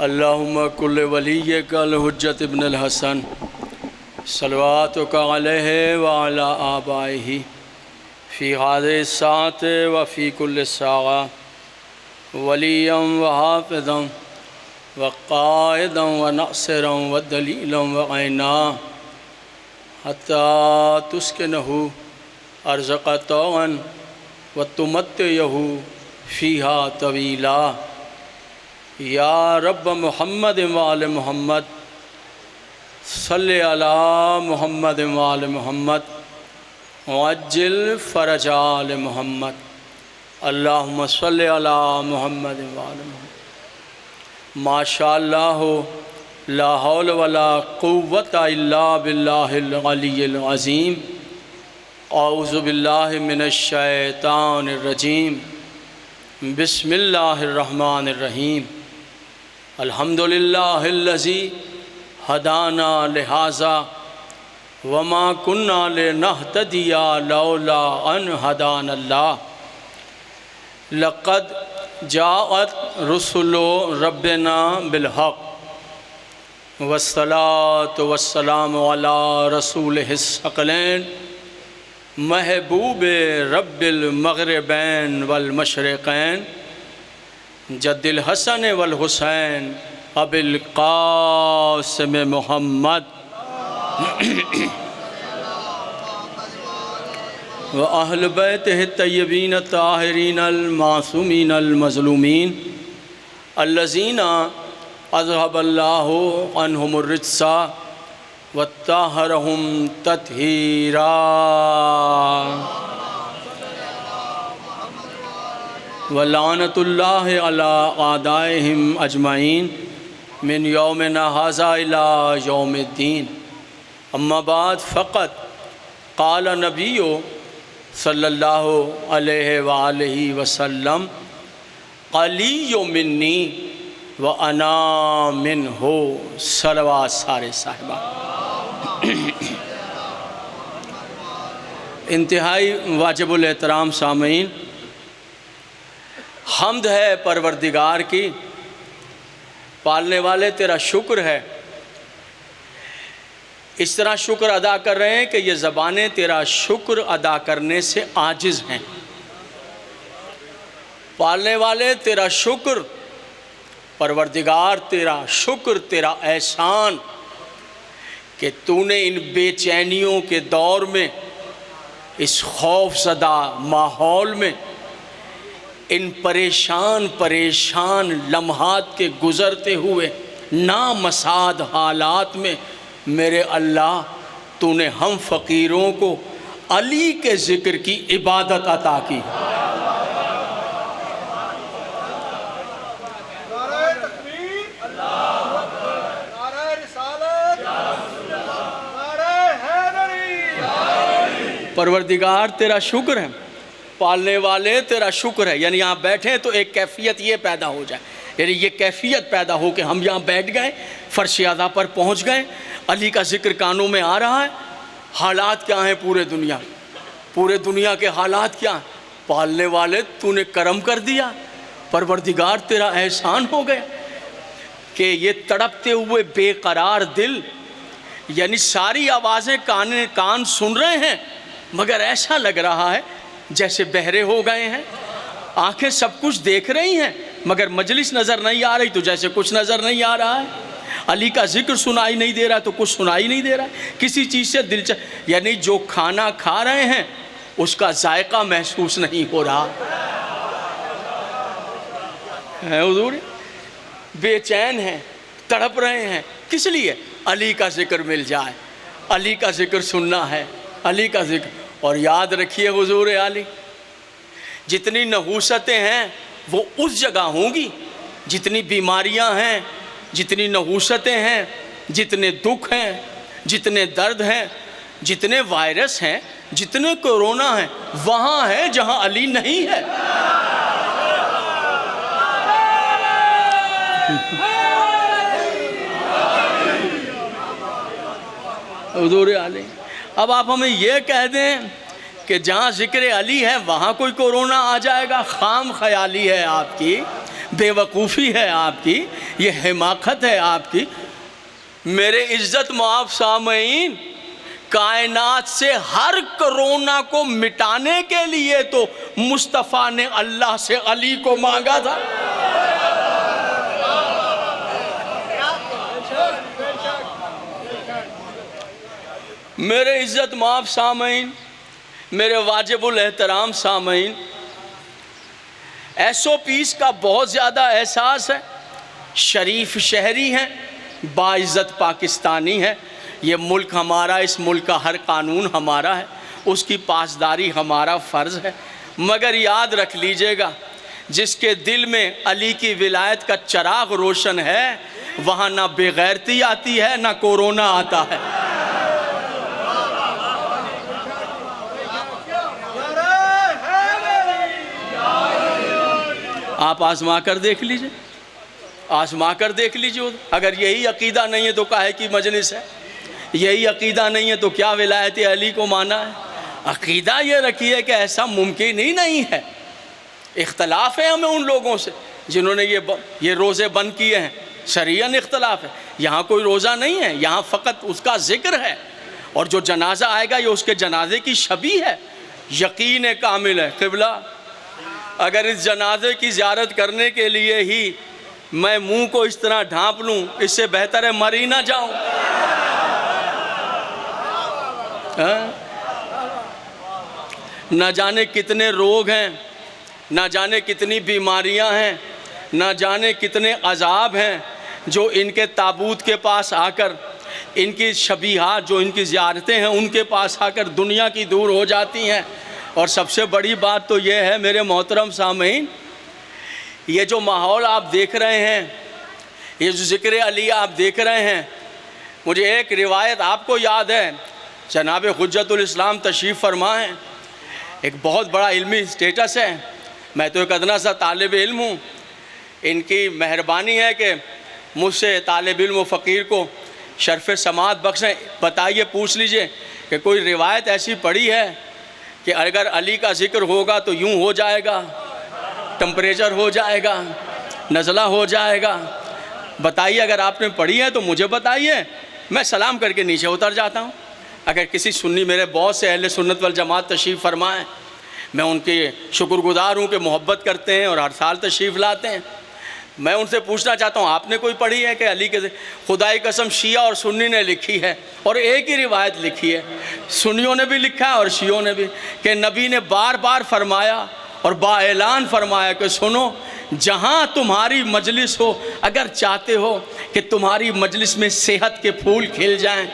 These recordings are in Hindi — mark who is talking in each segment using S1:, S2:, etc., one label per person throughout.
S1: अल्लाहुम्मा कुल्ल वलिय्यिका अल-हुज्जत इब्न अल-हसन सलवातुका अलैहि व अला आबाइही फ़ी हाज़िहि साअत व फ़ी कुल्लि साअ वलिय्यन व हाफ़िज़न व क़ाइदन व नासिरन व दलीलन व ऐना हत्ता तुस्किनहु अर्ज़क़ तौअन व तुमत्तिअहु फ़ीहा तवीला। या रब्ब मुहम्मद व आले मुहम्मद सल्लि अला मुहम्मद व आले मुहम्मद वअज्जिल फ़रज आले मुहम्मद। अल्लाहुम्मा सल्लि अला मुहम्मद व आले मुहम्मद। माशाअल्लाह ला हौल वला कुव्वता इल्ला बिल्लाहिल अलिय्यिल अज़ीम। औज़ु बिल्लाहि मिनश शैतानिर रजीम। बिस्मिल्लाहिर रहमानिर रहीम। अल्हम्दुलिल्लाहिल्लज़ी हदाना लिहाज़ा वमा कुन्ना लिनहतदिया लौला अन हदानल्लाह। लक़द जाअत रुसुलु रब्बिना बिलहक़ वस्सलातु वस्सलामु अला रसूलिहिस सकलैन महबूब रब्बिल मग़रिबैन वल मशरिक़ैन जद्दिल हसन वल हुसैन अबिल क़ासिम मुहम्मद व अहल बैतिहि तय्यबीन ताहिरीन अल मासूमीन अल मज़लूमीन अल्लज़ीना अज़हबल्लाहु अन्हुमुर रिज्सा व ताहरहुम तत्हीरा। व लानतुल्लाहि अला आदाइहिम अजमाइन मिन यौमिना हाज़ा इला यौमिद्दीन। अम्मा बाद फ़क़त क़ाल नबिय्यु सल्लल्लाहु अलैहि व आलिहि वसल्लम अलिय्यु मिन्नी व अना मिन्हु। सलवात सारे साहिबा। इंतहाई वाजिबुल एहतराम सामीन, हम्द है परवरदिगार की, पालने वाले तेरा शुक्र है। इस तरह शुक्र अदा कर रहे हैं कि ये ज़बानें तेरा शुक्र अदा करने से आजिज़ हैं। पालने वाले तेरा शुक्र, परवरदिगार तेरा शुक्र, तेरा एहसान कि तूने इन बेचैनियों के दौर में, इस खौफज़दा माहौल में, इन परेशान लम्हात के गुज़रते हुए नामसाद हालात में मेरे अल्लाह तूने हम फ़कीरों को अली के ज़िक्र की इबादत अता की। परवरदिगार तेरा शुक्र है, पालने वाले तेरा शुक्र है। यानी यहाँ बैठे तो एक कैफियत ये पैदा हो जाए, यानी ये कैफियत पैदा हो कि हम यहाँ बैठ गए, फ़र्श अज़ा पर पहुँच गए, अली का ज़िक्र कानों में आ रहा है। हालात क्या हैं पूरे दुनिया के हालात क्या हैं? पालने वाले तूने करम कर दिया, परवरदिगार तेरा एहसान हो गया कि ये तड़पते हुए बेकरार दिल, यानी सारी आवाज़ें कान सुन रहे हैं मगर ऐसा लग रहा है जैसे बहरे हो गए हैं। आंखें सब कुछ देख रही हैं मगर मजलिस नज़र नहीं आ रही तो जैसे कुछ नज़र नहीं आ रहा है। अली का जिक्र सुनाई नहीं दे रहा तो कुछ सुनाई नहीं दे रहा है। किसी चीज़ से दिलचस्प, यानी जो खाना खा रहे हैं उसका जायका महसूस नहीं हो रहा है। हुजूर बेचैन हैं, तड़प रहे हैं, किस लिए? अली का जिक्र मिल जाए, अली का जिक्र सुनना है, अली का जिक्र। और याद रखिए हुजूर आली, जितनी नहूसतें हैं वो उस जगह होंगी, जितनी बीमारियां हैं, जितनी नहूसतें हैं, जितने दुख हैं, जितने दर्द हैं, जितने वायरस हैं, जितने कोरोना हैं, वहाँ है जहाँ अली नहीं है। हुजूर आली, अब आप हमें यह कह दें कि जहाँ ज़िक्र अली है वहाँ कोई कोरोना आ जाएगा, खाम ख्याली है आपकी। बेवकूफ़ी है आपकी, ये हिमाकत है आपकी। मेरे इज़्ज़त माफ़ सामईन, कायनात से हर कोरोना को मिटाने के लिए तो मुस्तफ़ा ने अल्लाह से अली को मांगा था। मेरे इज़्ज़त माफ़ सामईन, मेरे वाजिबुल एहतराम सामईन, SOPs का बहुत ज़्यादा एहसास है। शरीफ शहरी हैं, बाइज़्ज़त पाकिस्तानी है। ये मुल्क हमारा, इस मुल्क का हर कानून हमारा है, उसकी पासदारी हमारा फ़र्ज़ है। मगर याद रख लीजिएगा, जिसके दिल में अली की विलायत का चराग रोशन है, वहाँ ना बेगैरती आती है, ना कोरोना आता है। आप आजमा कर देख लीजिए, आजमा कर देख लीजिए। अगर यही अकीदा नहीं है तो काहे की मजलिस है? यही अकीदा नहीं है तो क्या विलायत अली को माना है? अकीदा ये रखिए कि ऐसा मुमकिन ही नहीं है। इख्तलाफ है हमें उन लोगों से जिन्होंने ये रोज़े बंद किए हैं, शरीयन इख्तलाफ है। यहाँ कोई रोज़ा नहीं है, यहाँ फ़कत उसका ज़िक्र है, और जो जनाजा आएगा ये उसके जनाजे की शबी है। यकीन कामिल है क़िबला, अगर इस जनाजे की ज़ियारत करने के लिए ही मैं मुंह को इस तरह ढांप लूँ, इससे बेहतर है मर ही ना जाऊँ। न जाने कितने रोग हैं, न जाने कितनी बीमारियां हैं, न जाने कितने अजाब हैं जो इनके ताबूत के पास आकर, इनकी शबीहात जो इनकी ज़ियारतें हैं उनके पास आकर दुनिया की दूर हो जाती हैं। और सबसे बड़ी बात तो ये है मेरे मोहतरम सामीन, ये जो माहौल आप देख रहे हैं, ये जो ज़िक्र अली आप देख रहे हैं, मुझे एक रिवायत आपको याद है, जनाब हुज्जतुल इस्लाम तशरीफ़ फरमा है। एक बहुत बड़ा इल्मी स्टेटस है, मैं तो एक अदना सा तालिब इल्म हूँ। इनकी मेहरबानी है कि मुझसे तालिब इल्म व फ़कीर को शर्फ़ समात बख्शें। बताइए, पूछ लीजिए कि कोई रिवायत ऐसी पड़ी है कि अगर अली का ज़िक्र होगा तो यूँ हो जाएगा, टेम्परेचर हो जाएगा, नज़ला हो जाएगा? बताइए, अगर आपने पढ़ी है तो मुझे बताइए, मैं सलाम करके नीचे उतर जाता हूँ। अगर किसी सुन्नी मेरे बहुत से अहले सुन्नत वल जमात तशरीफ़ फरमाएँ, मैं उनके शुक्रगुज़ार हूँ कि मोहब्बत करते हैं और हर साल तशरीफ़ लाते हैं। मैं उनसे पूछना चाहता हूँ, आपने कोई पढ़ी है कि अली के? खुदाई कसम शिया और सुन्नी ने लिखी है, और एक ही रिवायत लिखी है, सुन्नियों ने भी लिखा है और शियों ने भी, कि नबी ने बार बार फरमाया और बाएलान फरमाया कि सुनो, जहाँ तुम्हारी मजलिस हो, अगर चाहते हो कि तुम्हारी मजलिस में सेहत के फूल खिल जाएं,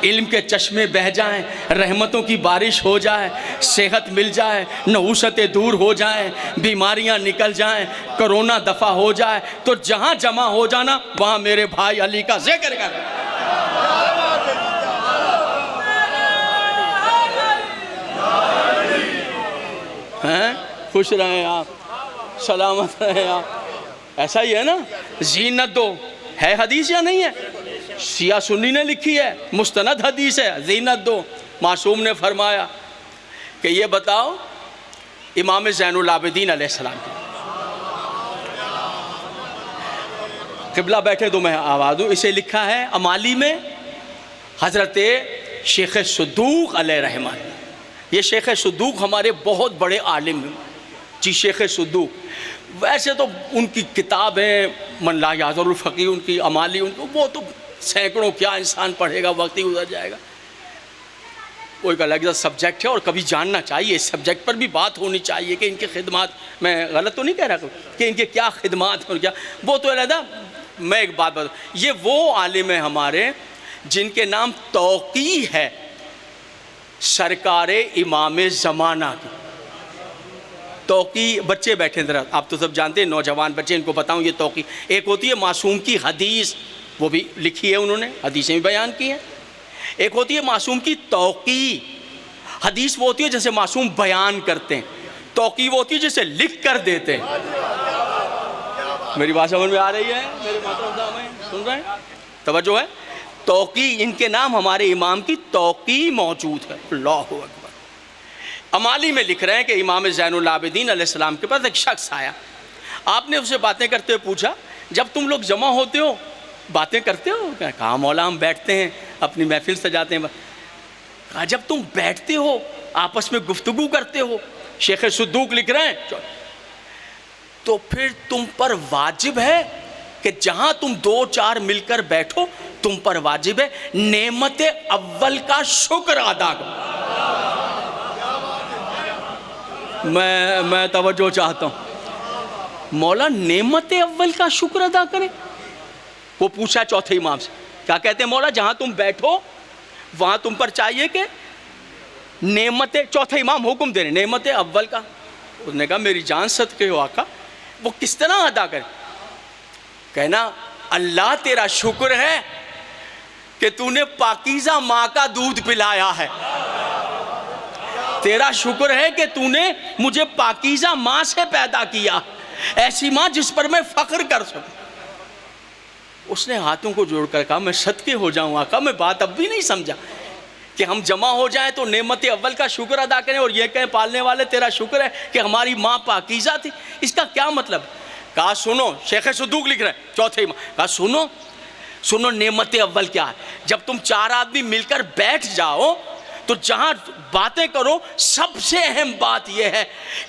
S1: इल्म के चश्मे बह जाएं, रहमतों की बारिश हो जाए, सेहत मिल जाए, नहुसतें दूर हो जाएं, बीमारियां निकल जाएं, कोरोना दफ़ा हो जाए, तो जहाँ जमा हो जाना वहाँ मेरे भाई अली का जिक्र कर। हैं? खुश रहें आप, सलामत रहें आप। ऐसा ही है ना, जीनत दो है हदीस या नहीं है? शिया सुन्नी ने लिखी है, मुस्तनद हदीस है, जीनत दो। मासूम ने फरमाया कि ये बताओ इमाम ज़ैनुल आबिदीन अलैहिस्सलाम की, क़िबला बैठे तो मैं आवाज़ दूँ, इसे लिखा है अमाली में हज़रत शेख सद्दूक़ अलैहिर्रहमान। ये शेख सद्दूक़ हमारे बहुत बड़े आलिम हैं जी, शेख सद्दूक़। वैसे तो उनकी किताबें मन ला याज़ुल फ़क़ीह, उनकी अमाली, उनको वो तो सैकड़ों क्या इंसान पढ़ेगा, वक्त ही गुजर जाएगा। वो एक अलग सब्जेक्ट है और कभी जानना चाहिए, इस सब्जेक्ट पर भी बात होनी चाहिए कि इनकी खिदमात, मैं गलत तो नहीं कह रहा कि इनके क्या खिदमात और क्या, वो तो अलग। मैं एक बात बता, ये वो आलिम है हमारे जिनके नाम तौक़ी है सरकारे इमाम ज़माना की। तौक़ी, बच्चे बैठे ज़रा, आप तो सब जानते हैं, नौजवान बच्चे, इनको बताऊँ ये तौक़ी। एक होती है मासूम की हदीस, वो भी लिखी है उन्होंने, हदीसें भी बयान की हैं। एक होती है मासूम की तौक़ी, हदीस वो होती है जैसे मासूम बयान करते हैं, तौक़ी वो होती है जैसे लिख कर देते हैं। मेरी बात समझ में आ रही है मेरे मोहतरम साहब, सुन रहे हैं? तवज्जो है। तौक़ी, इनके नाम हमारे इमाम की तौक़ी मौजूद है। अल्लाहु अकबर। अमाली में लिख रहे हैं कि इमाम ज़ैनुल आबिदीन अलैहिस्सलाम के पास एक शख्स आया, आपने उससे बातें करते हुए पूछा, जब तुम लोग जमा होते हो बातें करते हो? कहा मौला हम बैठते हैं, अपनी महफिल सजाते हैं। कहा जब तुम बैठते हो आपस में गुफ्तगू करते हो, शेख सुद्दूक लिख रहे हैं, तो फिर तुम पर वाजिब है कि जहां तुम दो चार मिलकर बैठो, तुम पर वाजिब है नेमत अव्वल का शुक्र अदा करो। मैं तवज्जो चाहता हूं। मौला नेमत अव्वल का शुक्र अदा करें? वो पूछा चौथे इमाम से, क्या कहते हैं मौला? जहां तुम बैठो वहां तुम पर चाहिए कि नेमत, चौथे इमाम हुक्म दे रहे नेमत अव्वल का। उसने कहा मेरी जान सदके हो आका, वो किस तरह अदा करें? कहना अल्लाह तेरा शुक्र है कि तूने पाकीज़ा माँ का दूध पिलाया है, तेरा शुक्र है कि तूने मुझे पाकीज़ा माँ से पैदा किया, ऐसी माँ जिस पर मैं फख्र कर सकूं। उसने हाथों को जोड़कर कहा मैं सदके हो जाऊं आका, मैं बात अब भी नहीं समझा कि हम जमा हो जाएं तो नेमत अव्वल का शुक्र अदा करें और ये कहें पालने वाले तेरा शुक्र है कि हमारी माँ पाकीज़ा थी। इसका क्या मतलब? कहा सुनो, शेख सुद्दूक लिख रहे हैं चौथे इमाम, कहा सुनो सुनो नेमत अव्वल क्या है। जब तुम चार आदमी मिलकर बैठ जाओ तो जहां बातें करो सबसे अहम बात यह है,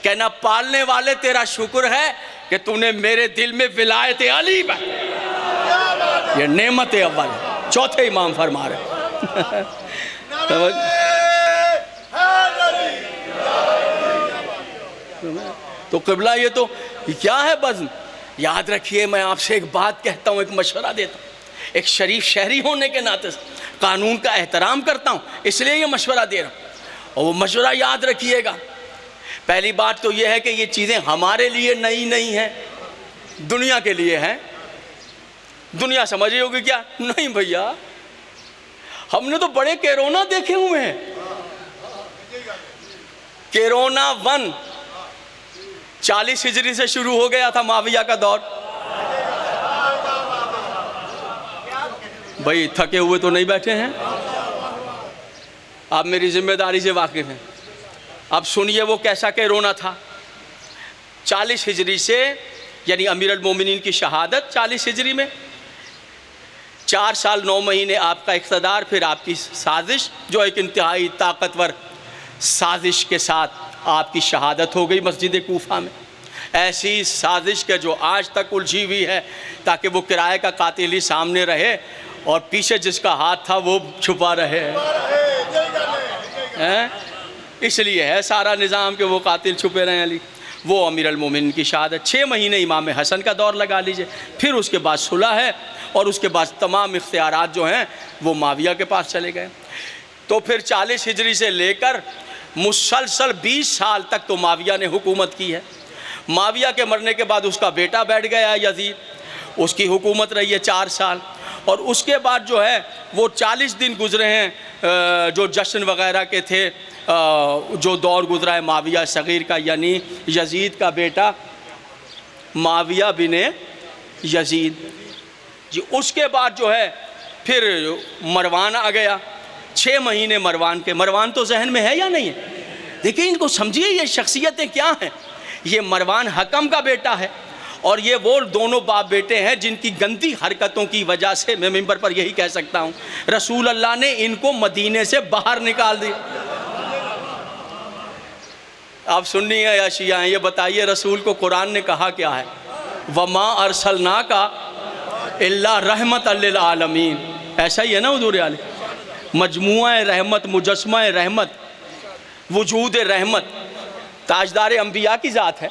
S1: कहना पालने वाले तेरा शुक्र है कि तूने मेरे दिल में विलायत अली है। ये नेमत अव्वल है, चौथे इमाम फरमा रहे। तो क़िबला ये तो क्या है बज़्म? याद रखिए, मैं आपसे एक बात कहता हूँ, एक मशवरा देता हूँ, एक शरीफ शहरी होने के नाते कानून का एहतराम करता हूँ, इसलिए ये मशवरा दे रहा हूँ। और वो मशवरा याद रखिएगा। पहली बात तो ये है कि ये चीज़ें हमारे लिए नई नहीं हैं, दुनिया के लिए हैं। दुनिया समझ रही होगी क्या? नहीं भैया, हमने तो बड़े कोरोना देखे हुए हैं। कोरोना 1 40 हिजरी से शुरू हो गया था, माविया का दौर। भाई थके हुए तो नहीं बैठे हैं, आप मेरी जिम्मेदारी से वाकिफ हैं। अब सुनिए वो कैसा कोरोना था। 40 हिजरी से, यानी अमीर अल मोमिनीन की शहादत 40 हिजरी में, 4 साल 9 महीने आपका इक़्तिदार, फिर आपकी साजिश जो एक इंतहाई ताकतवर साजिश के साथ आपकी शहादत हो गई मस्जिद कूफा में। ऐसी साजिश के जो आज तक उलझी हुई है ताकि वो किराए का कातिल ही सामने रहे और पीछे जिसका हाथ था वो छुपा रहे हैं। इसलिए है सारा निज़ाम कि वो कातिल छुपे रहे अली। वो अमीर अल मोमिनीन की शहादत, 6 महीने इमाम हसन का दौर लगा लीजिए, फिर उसके बाद सुलह है और उसके बाद तमाम इख्तियारात जो हैं वो माविया के पास चले गए। तो फिर 40 हिजरी से लेकर मुसलसल 20 साल तक तो माविया ने हुकूमत की है। माविया के मरने के बाद उसका बेटा बैठ गया यजीद, उसकी हुकूमत रही है 4 साल। और उसके बाद जो है वो 40 दिन गुजरे हैं जो जश्न वगैरह के थे, जो दौर गुजरा है माविया सगीर का, यानी यजीद का बेटा माविया बिन यजीद जी। उसके बाद जो है फिर मरवान आ गया, 6 महीने मरवान के। मरवान तो जहन में है या नहीं है? देखिए इनको समझिए, ये शख्सियतें क्या हैं। ये मरवान हकम का बेटा है और ये वो दोनों बाप बेटे हैं जिनकी गंदी हरकतों की वजह से, मैं मिंबर पर यही कह सकता हूँ, रसूल अल्लाह ने इनको मदीने से बाहर निकाल दिया। आप सुन्नी है या शिया हैं, ये बताइए रसूल को कुरान ने कहा क्या है? वमा अरसलना का इल्ला रहमत लिल आलमीन। ऐसा ही है ना हुजूर आले, मजमुआ रहमत, मुजस्मा रहमत, वजूद रहमत। ताजदार अंबिया की ज़ात है,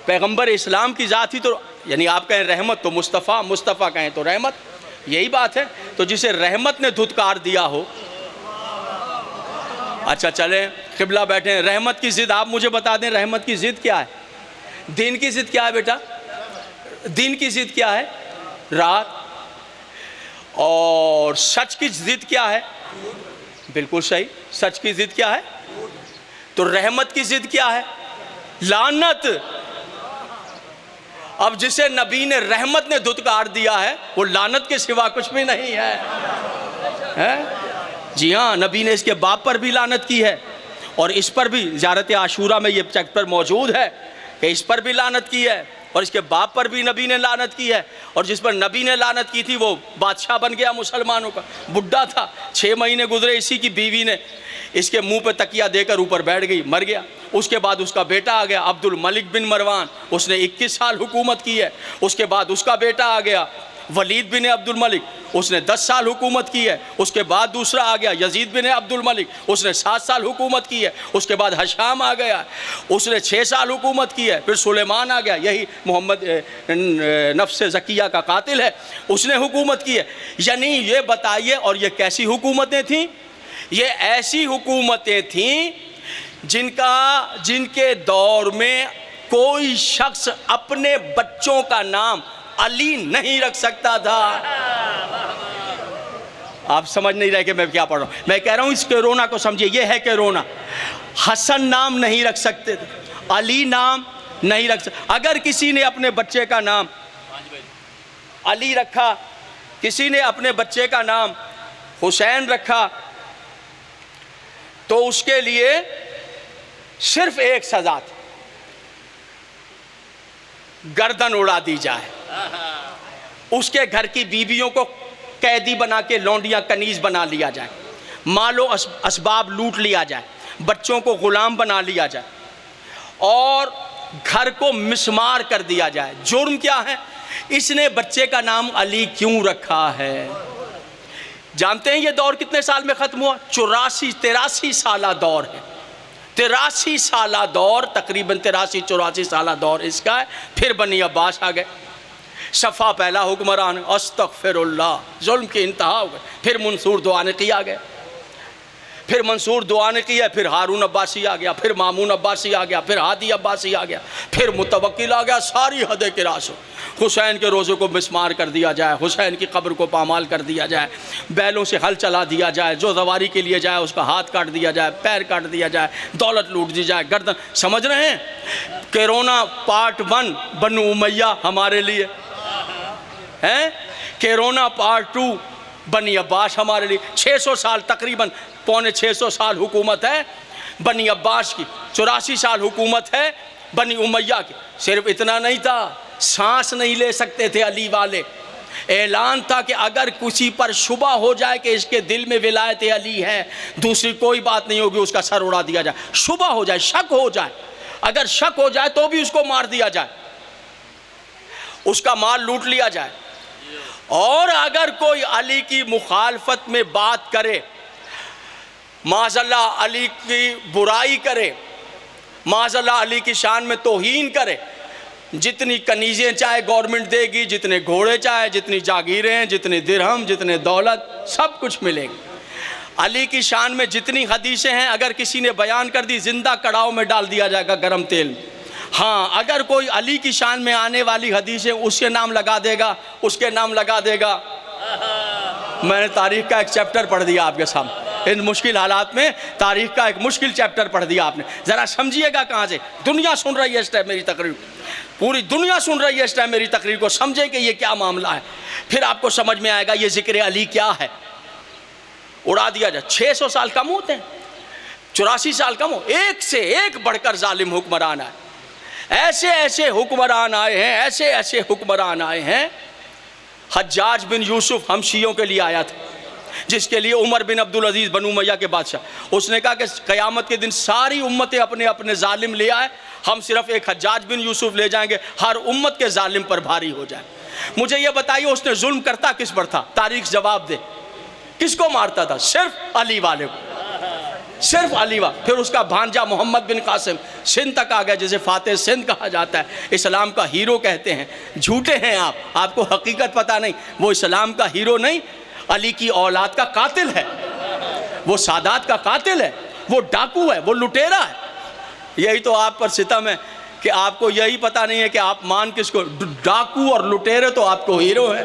S1: पैगंबर इस्लाम की ज़ात ही तो, यानी आप कहें रहमत तो मुस्तफ़ा, मुस्तफ़ा कहें तो रहमत, यही बात है। तो जिसे रहमत ने धुतकार दिया हो, अच्छा चलें क़िबला बैठे हैं, रहमत की ज़िद आप मुझे बता दें, रहमत की ज़िद क्या है? दिन की ज़िद क्या है बेटा? दिन की ज़िद क्या है? रात। और सच की ज़िद क्या है? बिल्कुल सही, सच की ज़िद क्या है? तो रहमत की ज़िद क्या है? लानत। अब जिसे नबी ने रहमत ने धुतकार दिया है वो लानत के सिवा कुछ भी नहीं है? जी हाँ, नबी ने इसके बाप पर भी लानत की है और इस पर भी ज़ियारत आशूरा में ये चैप्टर मौजूद है कि इस पर भी लानत की है। और इसके बाप पर भी नबी ने लानत की है, और जिस पर नबी ने लानत की थी वो बादशाह बन गया मुसलमानों का, बुढ़ा था, 6 महीने गुजरे, इसी की बीवी ने इसके मुंह पे तकिया देकर ऊपर बैठ गई, मर गया। उसके बाद उसका बेटा आ गया अब्दुल मलिक बिन मरवान, उसने 21 साल हुकूमत की है। उसके बाद उसका बेटा आ गया वलीद बिन अब्दुल मलिक, उसने 10 साल हुकूमत की है। उसके बाद दूसरा आ गया यजीद बिन अब्दुल मलिक, उसने 7 साल हुकूमत की है। उसके बाद हशाम आ गया, उसने 6 साल हुकूमत की है। फिर सुलेमान आ गया, यही मोहम्मद नफ्स ज़किया का कातिल है, उसने हुकूमत की है। यानी ये बताइए, और ये कैसी हुकूमतें थीं? ये ऐसी हुकूमतें थीं जिनके दौर में कोई शख्स अपने बच्चों का नाम अली नहीं रख सकता था। आप समझ नहीं रहे कि मैं क्या पढ़ रहा हूं। मैं कह रहा हूं इस कोरोना को समझिए, ये है कोरोना। हसन नाम नहीं रख सकते थे, अली नाम नहीं रख सकते। अगर किसी ने अपने बच्चे का नाम अली रखा, किसी ने अपने बच्चे का नाम हुसैन रखा, तो उसके लिए सिर्फ एक सजा थी, गर्दन उड़ा दी जाए, उसके घर की बीवियों को कैदी बना के लौंडियां कनीज बना लिया जाए, मालो असबाब लूट लिया जाए, बच्चों को गुलाम बना लिया जाए, और घर को मिसमार कर दिया जाए। जुर्म क्या है? इसने बच्चे का नाम अली क्यों रखा है? जानते हैं ये दौर कितने साल में ख़त्म हुआ? 83 साला दौर है। 83 साला दौर, तकरीबन 83-84 साला दौर इसका है। फिर बनी अब्बास आ गए, सफ़ा पहला हुक्मरान, अस्तग़फिरुल्लाह, जुल्म की इंतहा हो गई। फिर मंसूर दुआनकी आ गए, फिर मंसूर दुआनकी है, फिर हारून अब्बासी आ गया, फिर मामून अब्बासी आ गया, फिर हादी अब्बासी आ गया, फिर मुतवक्किल आ गया। सारी हदें किरास हो। हुसैन के रोज़े को मिसमार कर दिया जाए, हुसैन की कब्र को पामाल कर दिया जाए, बैलों से हल चला दिया जाए, जो सवारी के लिए जाए उसका हाथ काट दिया जाए, पैर काट दिया जाए, दौलत लूट दी जाए, गर्दन। समझ रहे हैं? कोरोना पार्ट 1 बनु उमैया हमारे लिए है, कोरोना पार्ट 2 बनी अब्बास हमारे लिए। 600 साल, तकरीबन 650 साल हुकूमत है बनी अब्बास की, 84 साल हुकूमत है बनी उमैया की। सिर्फ इतना नहीं था, सांस नहीं ले सकते थे अली वाले। ऐलान था कि अगर किसी पर शुबा हो जाए कि इसके दिल में विलायत अली है, दूसरी कोई बात नहीं होगी, उसका सर उड़ा दिया जाए। शुबा हो जाए, शक हो जाए, अगर शक हो जाए तो भी उसको मार दिया जाए, उसका माल लूट लिया जाए। और अगर कोई अली की मुखालफत में बात करे, माज़अल्लाह अली की बुराई करे, माज़अल्लाह अली की शान में तौहीन करे, जितनी कनीज़ें चाहे गवर्नमेंट देगी, जितने घोड़े चाहे, जितनी जागीरें, जितने दिरहम, जितने दौलत, सब कुछ मिलेगी। अली की शान में जितनी हदीसें हैं, अगर किसी ने बयान कर दी, जिंदा कड़ाव में डाल दिया जाएगा गरम तेल में। हाँ, अगर कोई अली की शान में आने वाली हदीसें उसके नाम लगा देगा, उसके नाम लगा देगा। मैंने तारीख़ का एक चैप्टर पढ़ दिया आपके सामने, इन मुश्किल हालात में तारीख़ का एक मुश्किल चैप्टर पढ़ दिया आपने। ज़रा समझिएगा कहाँ से। दुनिया सुन रही है इस टाइम मेरी तकरीर, पूरी दुनिया सुन रही है इस टाइम मेरी तकरीर को। समझे कि ये क्या मामला है, फिर आपको समझ में आएगा ये ज़िक्र अली क्या है। उड़ा दिया जाए। 600 साल कम होते हैं, 84 साल कम हो। एक से एक बढ़कर जालिम हुक्मरान आए, ऐसे ऐसे हुक्मरान आए हैं, ऐसे ऐसे हुक्मरान आए हैं। हज्जाज बिन यूसुफ हम शियों के लिए आया था, जिसके लिए उमर बिन अब्दुल अजीज़ बनु उमैया के बादशाह, उसने कहा कि क़यामत के दिन सारी उम्मतें अपने अपने जालिम ले आए, हम सिर्फ एक हज्जाज बिन यूसुफ ले जाएंगे, हर उम्मत के जालिम पर भारी हो जाए। मुझे ये बताइए उसने जुल्म करता किस पर था? तारीख जवाब दे, किसको मारता था? सिर्फ अली वाले को, सिर्फ अली वाले। फिर उसका भांजा मोहम्मद बिन कासिम सिंध तक आ गया, जिसे फातेह सिंध कहा जाता है, इस्लाम का हीरो कहते हैं। झूठे हैं आप, आपको हकीकत पता नहीं। वो इस्लाम का हीरो नहीं, अली की औलाद का कातिल है, वो सादात का कातिल है, वो डाकू है, वो लुटेरा है। यही तो आप पर सितम है कि आपको यही पता नहीं है कि आप मान किसको। डाकू और लुटेरे तो आपको हीरो है।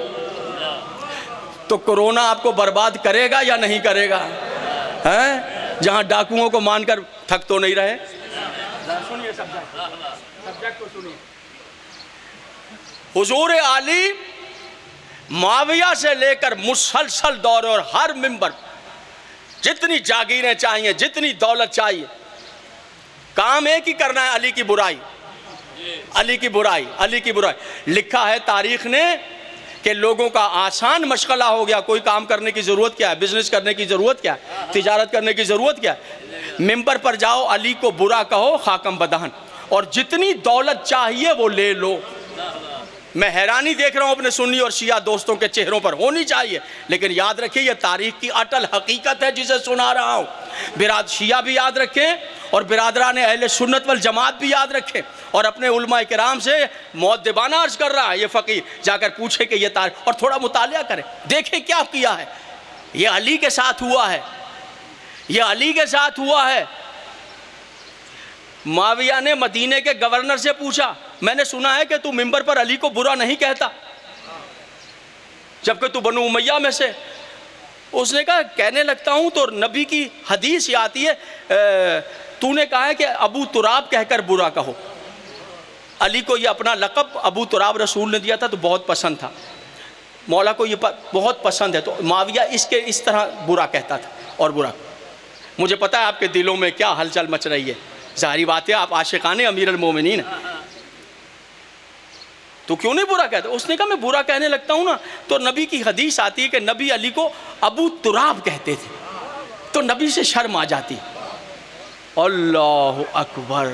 S1: तो कोरोना आपको बर्बाद करेगा या नहीं करेगा? हैं? जहां डाकुओं को मानकर थक तो नहीं रहे। सुनिए सब्जेक्ट को सुनिए। हुजूर आली माविया से लेकर मुसलसल दौर और हर मिंबर जितनी जागीरें चाहिए, जितनी दौलत चाहिए, काम एक ही करना है, अली की बुराई। अली की बुराई, अली की बुराई। लिखा है तारीख ने कि लोगों का आसान मशगला हो गया, कोई काम करने की ज़रूरत क्या है, बिजनेस करने की ज़रूरत क्या है, तिजारत करने की ज़रूरत क्या है, मिंबर पर जाओ, अली को बुरा कहो, खाकम बदहन, और जितनी दौलत चाहिए वो ले लो। मैं हैरानी देख रहा हूँ अपने सुन्नी और शिया दोस्तों के चेहरों पर, होनी चाहिए, लेकिन याद रखिए ये तारीख की अटल हकीकत है जिसे सुना रहा हूँ। शिया भी याद रखें और बिरादरान अहले सुन्नत वल जमात भी याद रखें, और अपने उलमा किराम से मुअद्दिबाना अर्ज कर रहा है ये फ़कीर, जाकर पूछे कि ये तारीख, और थोड़ा मुतालिया करें, देखें क्या किया है। ये अली के साथ हुआ है, ये अली के साथ हुआ है। माविया ने मदीने के गवर्नर से पूछा, मैंने सुना है कि तू मिंबर पर अली को बुरा नहीं कहता, जबकि तू बनु उमैया में से। उसने कहा कहने लगता हूँ तो नबी की हदीस ये आती है, तूने कहा है कि अबू तुराब कहकर बुरा कहो। अली को ये अपना लक़ब अबू तुराब रसूल ने दिया था तो बहुत पसंद था, मौला को ये बहुत पसंद है, तो माविया इसके इस तरह बुरा कहता था और बुरा। मुझे पता है आपके दिलों में क्या हलचल मच रही है, जाहिर बात है आप आशिकाने अमीर अल मोमिनीन, तो क्यों नहीं बुरा कहते। उसने कहा मैं बुरा कहने लगता हूँ ना तो नबी की हदीस आती है कि नबी अली को अबू तुराब कहते थे, तो नबी से शर्म आ जाती। अल्लाह अकबर,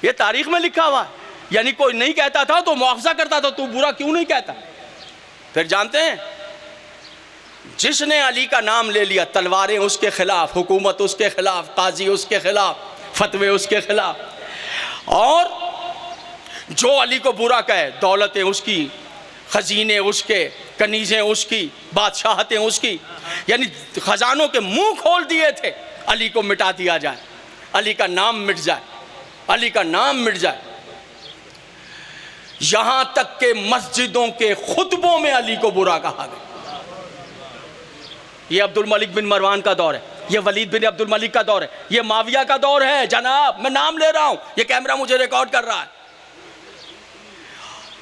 S1: ये तारीख में लिखा हुआ है, यानी कोई नहीं कहता था तो मुआवजा करता था, तू बुरा क्यों नहीं कहता। फिर जानते हैं जिसने अली का नाम ले लिया, तलवारें उसके खिलाफ, हुकूमत उसके खिलाफ, काजी उसके खिलाफ, फतवे उसके खिलाफ, और जो अली को बुरा कहे, दौलतें उसकी, खजीने उसके, कनीज़ें उसकी, बादशाहतें उसकी, यानी खजानों के मुंह खोल दिए थे, अली को मिटा दिया जाए, अली का नाम मिट जाए, अली का नाम मिट जाए। यहां तक के मस्जिदों के खुतबों में अली को बुरा कहा गया। ये अब्दुल मलिक बिन मरवान का दौर है, ये वलीद बिन अब्दुल मलिक का दौर है, ये माविया का दौर है जनाब, मैं नाम ले रहा हूं, ये कैमरा मुझे रिकॉर्ड कर रहा है।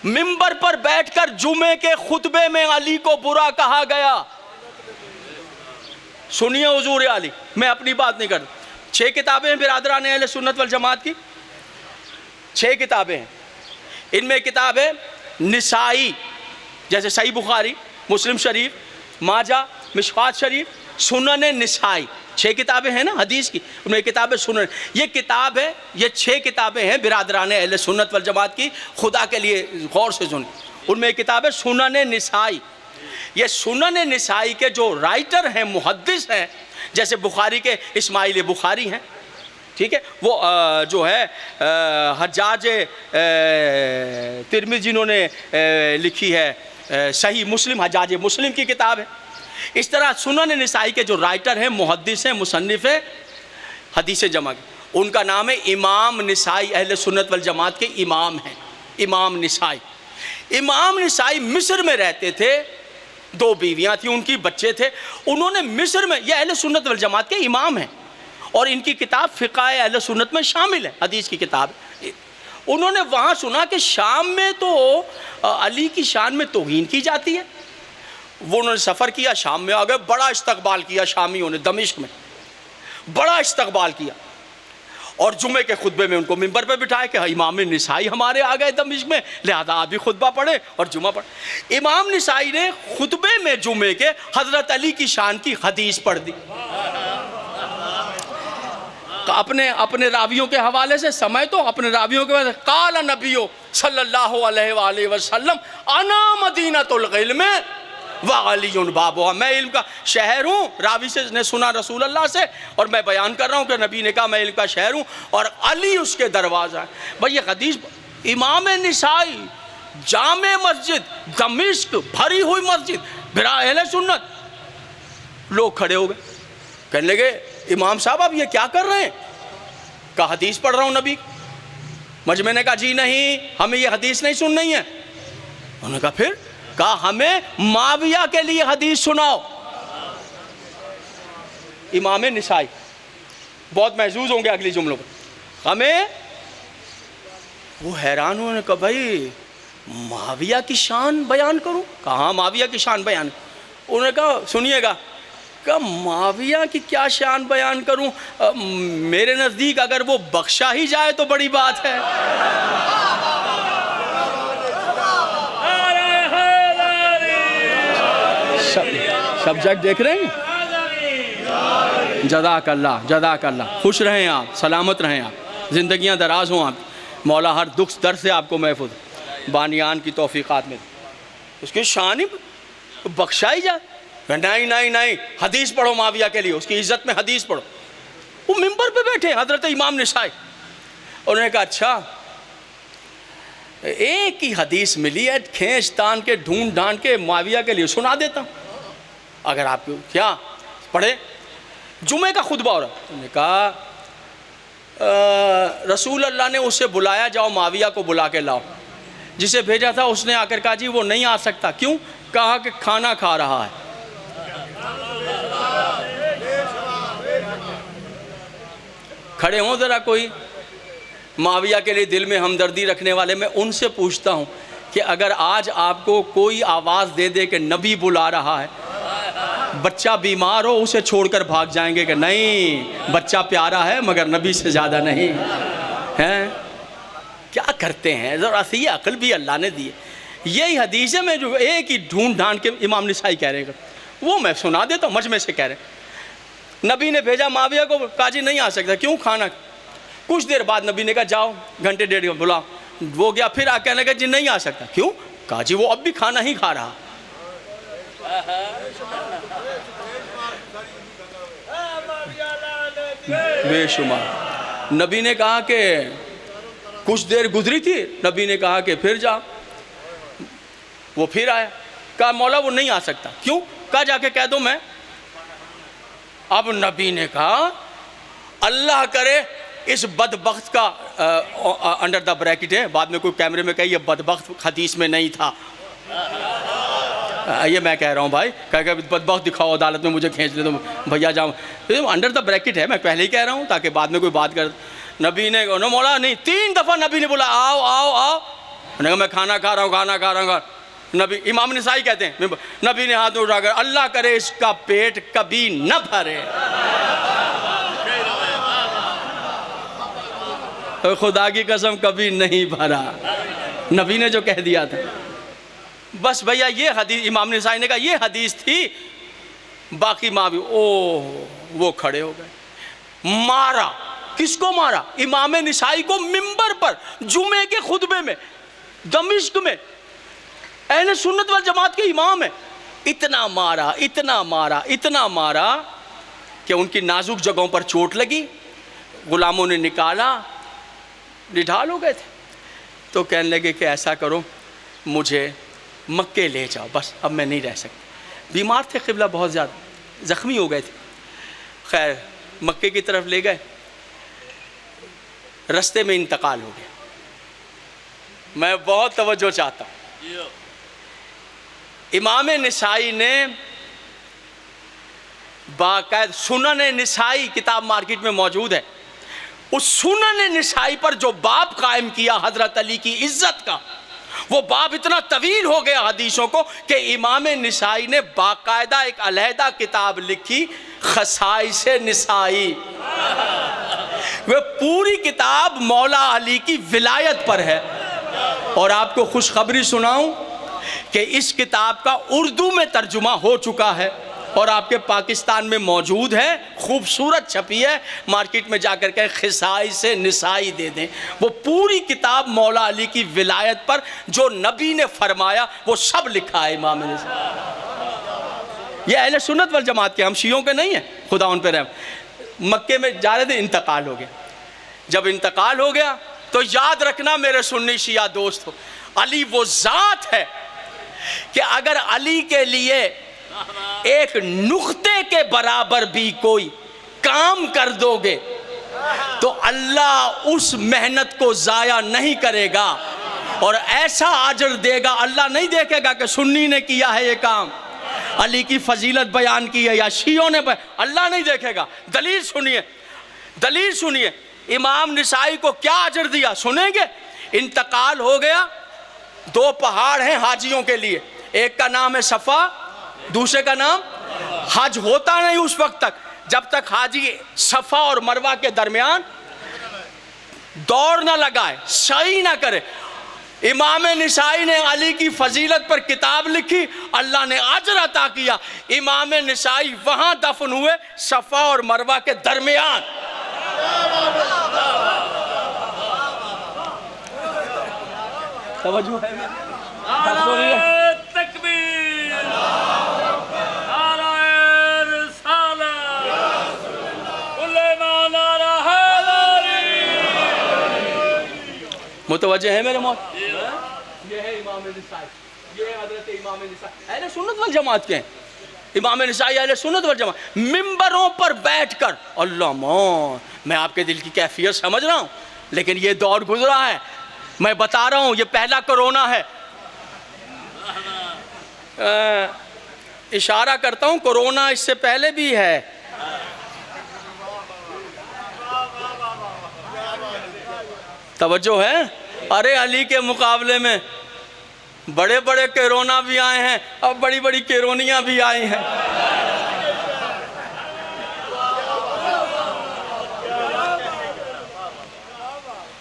S1: मिंबर पर बैठकर जुमे के खुतबे में अली को बुरा कहा गया। सुनिए हुजूर अली, मैं अपनी बात नहीं करता। 6 किताबें हैं बिरादरान अहले सुन्नत वल जमात की, 6 किताबें हैं। इनमें किताब है निसाई, जैसे सही बुखारी, मुस्लिम शरीफ, माजा, मिशकात शरीफ, सुनन निसाई, 6 किताबें हैं ना हदीस की, उनमें किताब सुनन। ये किताब है, ये 6 किताबें हैं बिरादरान अहले सुन्नत वल जमात की, खुदा के लिए गौर से सुन। उनमें किताब है सुनन निसाई। ये सुनन निसाई के जो राइटर हैं, मुहद्दिस हैं, जैसे बुखारी के इस्माइल बुखारी हैं, ठीक है, वो जो है हज्जाज तिरमिज़ी जिन्होंने लिखी है सही मुस्लिम, हज्जाज मुस्लिम की किताब है। इस तरह सुनन निसाई के जो राइटर हैं, मुहद्दिस हैं, मुसन्निफ़ हैं हदीस जमा के, उनका नाम है इमाम निसाई, अहले सुन्नत वल जमात के इमाम हैं, इमाम निसाई। इमाम निसाई मिस्र में रहते थे, 2 बीवियाँ थी, उनकी बच्चे थे। उन्होंने मिस्र में, ये अहले सुन्नत वल जमात के इमाम हैं और इनकी किताब फ़िक़्ह अहले सुन्नत में शामिल है, हदीस की किताब। उन्होंने वहाँ सुना कि शाम में तो अली की शान में तौहीन की जाती है। वो उन्होंने सफ़र किया, शाम में आ गए, बड़ा इस्तकबाल किया शामियों ने, दमिश्क में बड़ा इस्तकबाल किया, और जुमे के खुतबे में उनको मिंबर पे बिठाए कि इमाम निसाई हमारे आ गए दमिश्क में, लिहाजा आप भी खुतबा पढ़े और जुमा पढ़े। इमाम निसाई ने खुतबे में जुमे के हज़रत अली की शान की हदीस पढ़ दी, अपने रावियों के हवाले से, समय तो अपने रावियों के हवाले से, काला नबियो सल्लल्लाहु अलैहि वसल्लम अना मदीनतुल इल्म व अलीयुन बाबुहा, मैं इल्म का शहर हूँ। रावी से ने सुना रसूल अल्लाह से, और मैं बयान कर रहा हूँ कि नबी ने कहा मैं इल्म का शहर हूँ और अली उसके दरवाज़ा है। भाई ये हदीस, इमाम निसाई, जामे मस्जिद दमिश्क, भरी हुई मस्जिद, बिरा अहले सुन्नत। लोग खड़े हो गए, कहने लगे इमाम साहब आप ये क्या कर रहे हैं। कहा हदीस पढ़ रहा हूँ नबी। मजमे ने कहा जी नहीं, हमें ये हदीस नहीं सुननी है। उन्होंने कहा फिर? कहा हमें माविया के लिए हदीस सुनाओ। इमाम निसाई बहुत महजूज होंगे अगली जुमलों पर। हमें, वो हैरान हुए, कहा भाई माविया की शान बयान करूं? कहा माविया की शान बयान। उन्होंने कहा सुनिएगा, का माविया की क्या शान बयान करूं, मेरे नज़दीक अगर वो बख्शा ही जाए तो बड़ी बात है। सब्जेक्ट देख रहे हैं? जज़ाकल्लाह जज़ाकल्लाह। खुश रहें आप, सलामत रहें आप, ज़िंदगियां दराज हों आप। मौला हर दुख दर्द से आपको महफूज बानियान की तौफीक़ात में। उसकी शान ही बख्शा ही जाए। नहीं नहीं नहीं, हदीस पढ़ो माविया के लिए, उसकी इज़्ज़त में हदीस पढ़ो। वो मिंबर पे बैठे हज़रत इमाम निसाई, उन्होंने कहा अच्छा एक ही हदीस मिली है, खींच तान के ढूंढ ढांड के माविया के लिए सुना देता हूँ, अगर आपको क्या पढ़े। जुमे का खुतबा हो रहा, उन्होंने कहा रसूल अल्लाह ने उसे बुलाया, जाओ माविया को बुला के लाओ। जिसे भेजा था उसने आकर कहा जी वो नहीं आ सकता। क्यों? कहा कि खाना खा रहा है। खड़े हों ज़रा कोई माविया के लिए दिल में हमदर्दी रखने वाले। मैं उनसे पूछता हूँ कि अगर आज आपको कोई आवाज़ दे दे कि नबी बुला रहा है, बच्चा बीमार हो, उसे छोड़कर भाग जाएंगे कि नहीं बच्चा प्यारा है मगर नबी से ज़्यादा नहीं है? क्या करते हैं? ज़रा सी अक्ल भी अल्लाह ने दी है। यही हदीस है, मैं जो एक ही ढूंढ ढांड के इमाम निसाई कह रहे हैं वो मैं सुना देता हूँ, मजमे से कह रहे हैं। नबी ने भेजा माविया को, काजी नहीं आ सकता। क्यों? खाना। कुछ देर बाद नबी ने कहा जाओ घंटे डेढ़ बुलाओ। वो गया, फिर आ कहने लगा जी नहीं आ सकता। क्यों? काजी वो अब भी खाना ही खा रहा। बेशुमार। नबी ने कहा कि कुछ देर गुजरी थी, नबी ने कहा कि फिर जा। वो फिर आया, कहा मौला वो नहीं आ सकता। क्यों? कहा जाके कह दो मैं। अब नबी ने कहा अल्लाह करे इस बदबख्त का अंडर द ब्रैकेट है, बाद में कोई कैमरे में कहे ये बदबख्त हदीस में नहीं था, ये मैं कह रहा हूँ भाई, कह बदबख्त दिखाओ अदालत में मुझे खींच ले तो भैया जाऊँ, अंडर द ब्रैकेट है, मैं पहले ही कह रहा हूँ ताकि बाद में कोई बात कर। नबी ने नो मौला नहीं, 3 दफ़ा नबी ने बोला आओ आओ आओ। मैंने कहा मैं खाना खा रहा हूँ, खाना खा रहा हूँ। नबी इमाम निसाई कहते हैं, नबी ने हाथ उठाकर अल्लाह करे इसका पेट कभी न भरे। तो खुदा की कसम कभी नहीं भरा, नबी ने जो कह दिया था। बस भैया ये हदीस, इमाम निसाई ने कहा ये हदीस थी। बाकी मावी वो खड़े हो गए। मारा। किसको मारा? इमाम निसाई को मिंबर पर जुमे के खुतबे में दमिश्क में, अहले सुन्नत वल जमात के इमाम है। इतना मारा इतना मारा इतना मारा कि उनकी नाजुक जगहों पर चोट लगी। गुलामों ने निकाला, निढाल हो गए थे। तो कहने लगे कि ऐसा करो मुझे मक्के ले जाओ, बस अब मैं नहीं रह सकता। बीमार थे क़िबला, बहुत ज़्यादा ज़ख्मी हो गए थे। खैर मक्के की तरफ ले गए, रास्ते में इंतकाल हो गया। मैं बहुत तवज्जो चाहता हूँ। इमाम निसाई ने बाकायदा सुनन निसाई किताब मार्केट में मौजूद है, उस सुनन निसाई पर जो बाब कायम किया हज़रत अली की इज्जत का, वो बाब इतना तवील हो गया हदीसों को कि इमाम निसाई ने बाकायदा एक अलहदा किताब लिखी, खसाइसे निसाई। वह पूरी किताब मौला अली की विलायत पर है। और आपको खुशखबरी सुनाऊं कि इस किताब का उर्दू में तर्जुमा हो चुका है और आपके पाकिस्तान में मौजूद है, खूबसूरत छपी है। मार्केट में जाकर के खसाइसे निसाई दे दें। वो पूरी किताब मौला अली की विलायत पर जो नबी ने फरमाया वो सब लिखा है इमाम ने। ये अहले सुन्नत वल जमात के, हम शियों के नहीं हैं, खुदा उन पर रहम। मक्के में जा रहे थे, इंतकाल हो गया। जब इंतकाल हो गया तो याद रखना मेरे सुन्नी शिया दोस्त हो, अली वो ज़ात है कि अगर अली के लिए एक नुक्ते के बराबर भी कोई काम कर दोगे तो अल्लाह उस मेहनत को ज़ाया नहीं करेगा और ऐसा अजर देगा। अल्लाह नहीं देखेगा कि सुन्नी ने किया है ये काम, अली की फजीलत बयान की है या शियों ने, अल्लाह नहीं देखेगा। दलील सुनिए, दलील सुनिए। इमाम निसाई को क्या अजर दिया सुनेंगे। इंतकाल हो गया, 2 पहाड़ हैं हाजियों के लिए, एक का नाम है सफ़ा, दूसरे का नाम हज होता नहीं उस वक्त तक जब तक हाजी सफ़ा और मरवा के दरमियान दौड़ ना लगाए, सही ना करे। इमाम निसाई ने अली की फजीलत पर किताब लिखी, अल्लाह ने अजर अता किया। इमाम निसाई वहां दफन हुए सफ़ा और मरवा के दरमियान। तवज्जो है? मुतवज्जे है मेरे मौत? ये है इमाम निसाई, ये हजरत इमाम निसाई अहले सुन्नत वल जमात के हैं। इमाम निसाई अहले सुन्नत वल जमात मिंबरों पर बैठकर, अल्लाह मौत, मैं आपके दिल की कैफियत समझ रहा हूँ, लेकिन ये दौर गुजरा है, मैं बता रहा हूँ, ये पहला कोरोना है। इशारा करता हूँ कोरोना इससे पहले भी है। तवज्जो है? अरे अली के मुकाबले में बड़े बड़े कोरोना भी आए हैं और बड़ी बड़ी कोरोनियां भी आई हैं।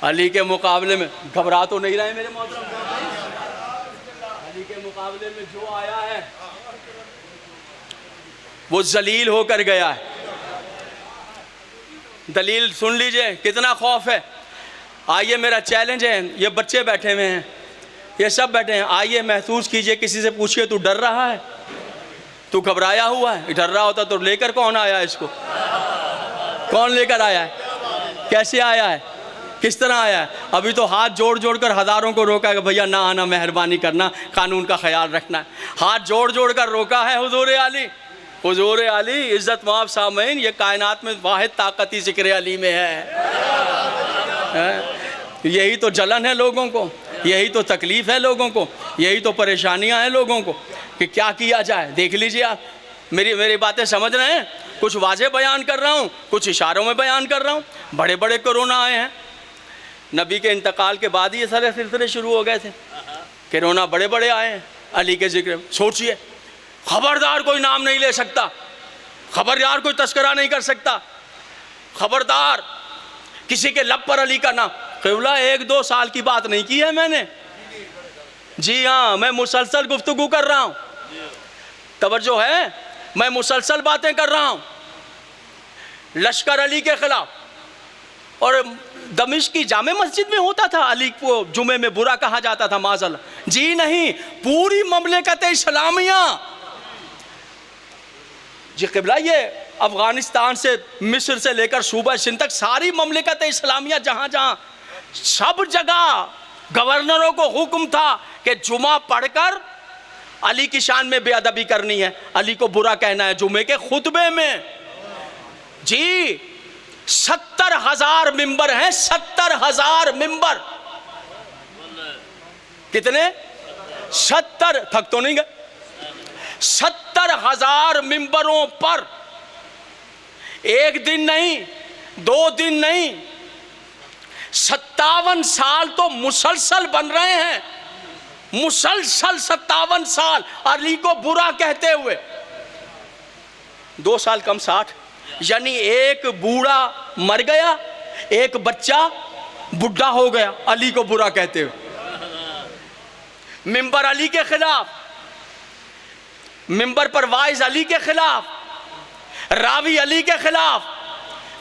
S1: अली के मुकाबले में घबरा तो नहीं रहे मेरे मोहतरम? अली के मुकाबले में जो आया है वो जलील होकर गया है। दलील सुन लीजिए, कितना खौफ है। आइए, मेरा चैलेंज है, ये बच्चे बैठे हुए हैं, ये सब बैठे हैं, आइए महसूस कीजिए, किसी से पूछिए तू डर रहा है, तू घबराया हुआ है? डर रहा होता तो लेकर कौन आया है इसको? कौन लेकर आया है? कैसे आया है? किस तरह आया है? अभी तो हाथ जोड़ जोड़ कर हज़ारों को रोका है कि भैया ना आना, मेहरबानी करना, कानून का ख्याल रखना है। हाथ जोड़ जोड़ कर रोका है हुजूर अली। हुजूर अली इज़्ज़त माफ़ सामईन, ये कायनात में वाहिद ताकत ही ज़िक्र अली में है। यही तो जलन है लोगों को, यही तो तकलीफ़ है लोगों को, यही तो परेशानियां हैं लोगों को कि क्या किया जाए। देख लीजिए आप, मेरी बातें समझ रहे हैं? कुछ वाज़े बयान कर रहा हूँ, कुछ इशारों में बयान कर रहा हूँ। बड़े बड़े कोरोना आए हैं, नबी के इंतकाल के बाद ही ये सारे सिलसिले शुरू हो गए थे। कोरोना बड़े बड़े आए हैं अली के जिक्र। सोचिए, खबरदार कोई नाम नहीं ले सकता, खबरदार कोई तस्करा नहीं कर सकता, खबरदार किसी के लब पर अली का नाम। क़िबला 1-2 साल की बात नहीं की है मैंने, जी हाँ, मैं मुसलसल गुफ्तगू कर रहा हूँ। तवज्जो है? मैं मुसलसल बातें कर रहा हूँ लश्कर अली के खिलाफ। और दमिश्क की जामे मस्जिद में होता था अली को जुमे में बुरा कहा जाता था, माज़अल्लाह। जी नहीं, पूरी ममलिकत इस्लामिया, जी क़िबला, ये अफ़गानिस्तान से मिस्र से लेकर सूबा सिंध तक सारी ममलिकत इस्लामिया, जहाँ जहाँ सब जगह गवर्नरों को हुक्म था कि जुमा पढ़कर अली की शान में बेअदबी करनी है, अली को बुरा कहना है जुमे के खुतबे में। जी 70,000 मिंबर हैं, 70,000 मिंबर। कितने? 70, थक तो नहीं गए? 70,000 मिंबरों पर एक दिन नहीं, 2 दिन नहीं, 57 साल तो मुसलसल बन रहे हैं, मुसलसल 57 साल अली को बुरा कहते हुए। 2 साल कम 60, यानी एक बूढ़ा मर गया, एक बच्चा बुढ़ा हो गया अली को बुरा कहते हुए। मिंबर अली के खिलाफ, मिंबर पर वाइज अली के खिलाफ, रावी अली के खिलाफ,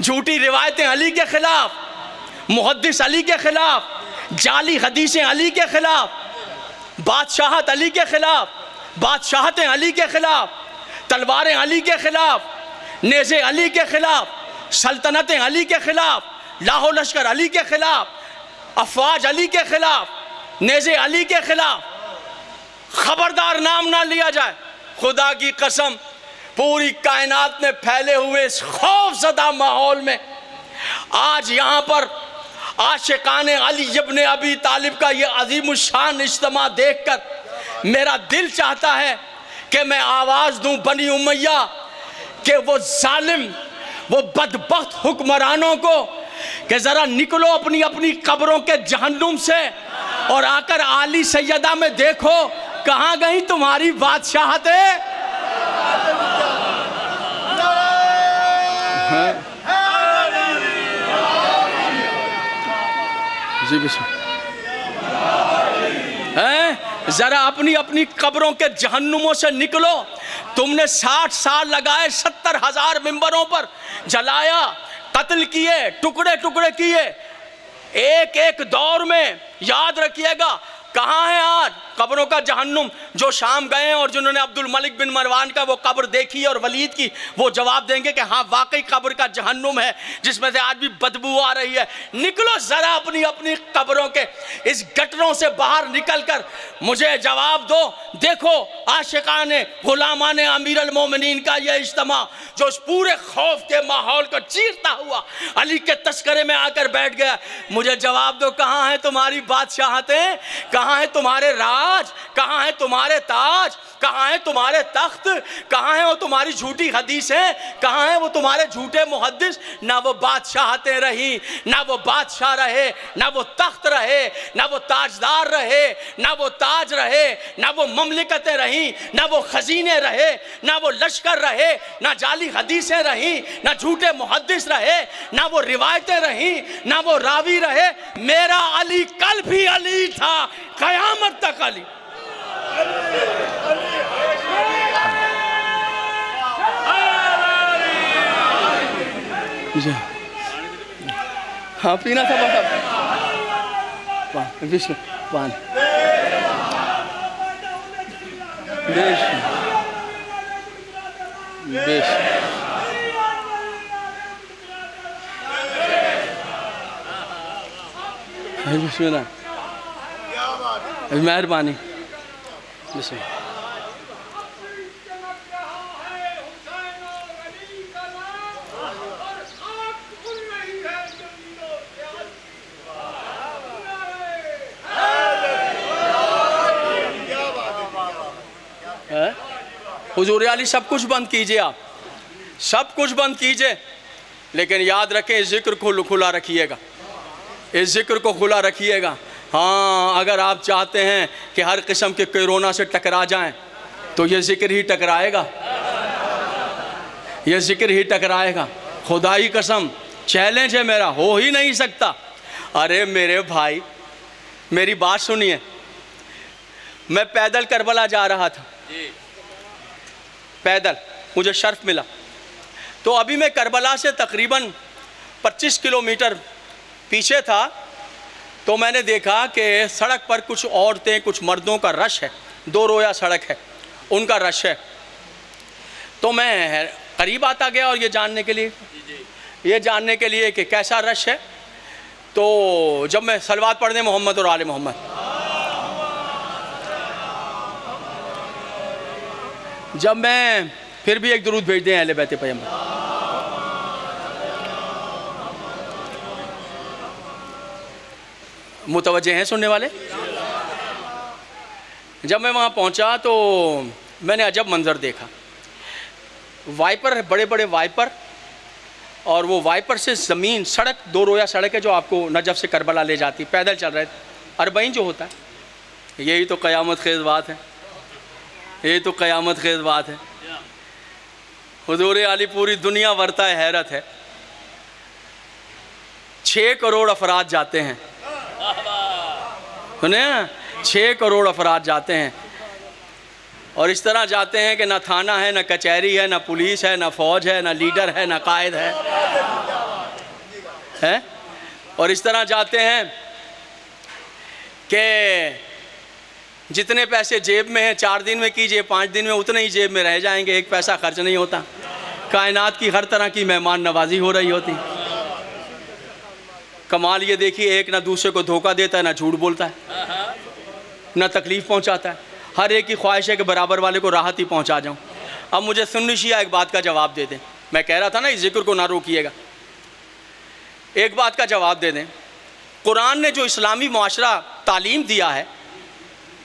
S1: झूठी रिवायतें अली के खिलाफ, मुहद्दिस अली के खिलाफ, जाली हदीसें अली के खिलाफ, बादशाहत अली के खिलाफ, बादशाहतें अली के खिलाफ, तलवारें अली के खिलाफ, नेज़े अली के खिलाफ, सल्तनतें अली के खिलाफ, लाहो लश्कर अली के खिलाफ, अफवाज अली के खिलाफ, नेज़े अली के खिलाफ। खबरदार नाम ना लिया जाए। खुदा की कसम, पूरी कायनात में फैले हुए इस खौफज़दा माहौल में आज यहाँ पर आशिकाने अली इब्न अबी तालिब का ये अज़ीमुश्शान इज्तिमा देखकर मेरा दिल चाहता है कि मैं आवाज़ दूँ बनी उमैया कि वो जालिम, वो बदबख्त हुक्मरानों को कि ज़रा निकलो अपनी अपनी कब्रों के जहन्नुम से और आकर आली सैयदा में देखो कहाँ गई तुम्हारी बादशाहतें। जी बिस्मिल्लाह। जरा अपनी अपनी कब्रों के जहन्नुमों से निकलो। तुमने 60 साल लगाए, 70,000 मिंबरों पर जलाया, कत्ल किए, टुकड़े टुकड़े किए। एक एक दौर में याद रखिएगा, कहाँ है आज कब्रों का जहन्नुम? जो शाम गए हैं और जिन्होंने अब्दुल मलिक बिन मरवान का वो कब्र देखी और वलीद की, वो जवाब देंगे कि हाँ वाकई कब्र का जहन्नुम है जिसमें से आज भी बदबू आ रही है। निकलो जरा अपनी अपनी कब्रों के इस गटरों से बाहर निकलकर मुझे जवाब दो। देखो आशिकाने गुलामाने अमीर अल मोमिनीन का यह इज्तिमा जो उस पूरे खौफ के माहौल को चीरता हुआ अली के तस्करे में आकर बैठ गया। मुझे जवाब दो, कहाँ है तुम्हारी बादशाहतें, कहाँ है तुम्हारे राज, कहाँ है तुम्हारे ताज, कहाँ है तुम्हारे तख्त, कहाँ है वो तुम्हारी झूठी हदीसें, कहाँ है वो तुम्हारे झूठे मुहद्दिस? ना वो बादशाहतें रही, ना वो बादशाह रहे, ना वो तख्त रहे, ना वो ताजदार रहे, ना वो ताज रहे, ना वो ममलिकतें रहीं, ना वो खजीने रहे, ना वो लश्कर रहे, ना जाली हदीसें रहीं, ना झूठे मुहद्दिस रहे, ना वो रिवायतें रहीं, ना वो रावी रहे। मेरा अली कल भी अली था, कयामत तक अली। हाँ पीना था पान, विश्व पान बेश बेश। बिस्मिल्लाह, मेहरबानी। हुजूर अली सब कुछ बंद कीजिए, आप सब कुछ बंद कीजिए, लेकिन याद रखें इस जिक्र को खुला रखिएगा, इस जिक्र को खुला रखिएगा। हाँ, अगर आप चाहते हैं कि हर किस्म के कोरोना से टकरा जाएं तो ये जिक्र ही टकराएगा, ये जिक्र ही टकराएगा। खुदा की कसम चैलेंज है मेरा, हो ही नहीं सकता। अरे मेरे भाई मेरी बात सुनिए, मैं पैदल करबला जा रहा था, पैदल मुझे शर्फ मिला। तो अभी मैं करबला से तकरीबन 25 किलोमीटर पीछे था, तो मैंने देखा कि सड़क पर कुछ औरतें कुछ मर्दों का रश है, 2 रोया सड़क है, उनका रश है। तो मैं करीब आता गया और ये जानने के लिए कि कैसा रश है। तो जब मैं सलवात पढ़ने मोहम्मद और आले मोहम्मद, जब मैं फिर भी एक दुरूद भेज दें अहले बैत पैगंबर, मुतवज्जे हैं सुनने वाले। जब मैं वहाँ पहुँचा तो मैंने अजब मंज़र देखा। वाइपर, बड़े बड़े वाइपर, और वो वाइपर से ज़मीन, सड़क 2 रोया सड़क है जो आपको नजफ़ से करबला ले जाती, पैदल चल रहे थे, अरबईन जो होता है। यही तो क़यामत ख़ेज़ बात है, यही तो क़यामत ख़ेज़ बात है। हुज़ूर अली पूरी दुनिया वरता हैरत है। 6 करोड़ अफराद जाते हैं, सुने, 6 करोड़ अफराद जाते हैं, और इस तरह जाते हैं कि ना थाना है, ना कचहरी है, ना पुलिस है, ना फ़ौज है, ना लीडर है, ना कायद है? और इस तरह जाते हैं कि जितने पैसे जेब में हैं 4 दिन में कीजिए, 5 दिन में उतने ही जेब में रह जाएंगे, 1 पैसा खर्च नहीं होता। कायनात की हर तरह की मेहमान नवाजी हो रही होती। कमाल ये देखिए, एक ना दूसरे को धोखा देता है, ना झूठ बोलता है, ना तकलीफ़ पहुंचाता है। हर एक की ख्वाहिश है कि बराबर वाले को राहत ही पहुंचा जाऊं। अब मुझे सुन्नी शिया एक बात का जवाब दे दें। मैं कह रहा था ना इस जिक्र को ना रोकिएगा, एक बात का जवाब दे दें। कुरान ने जो इस्लामी मुआशरा तालीम दिया है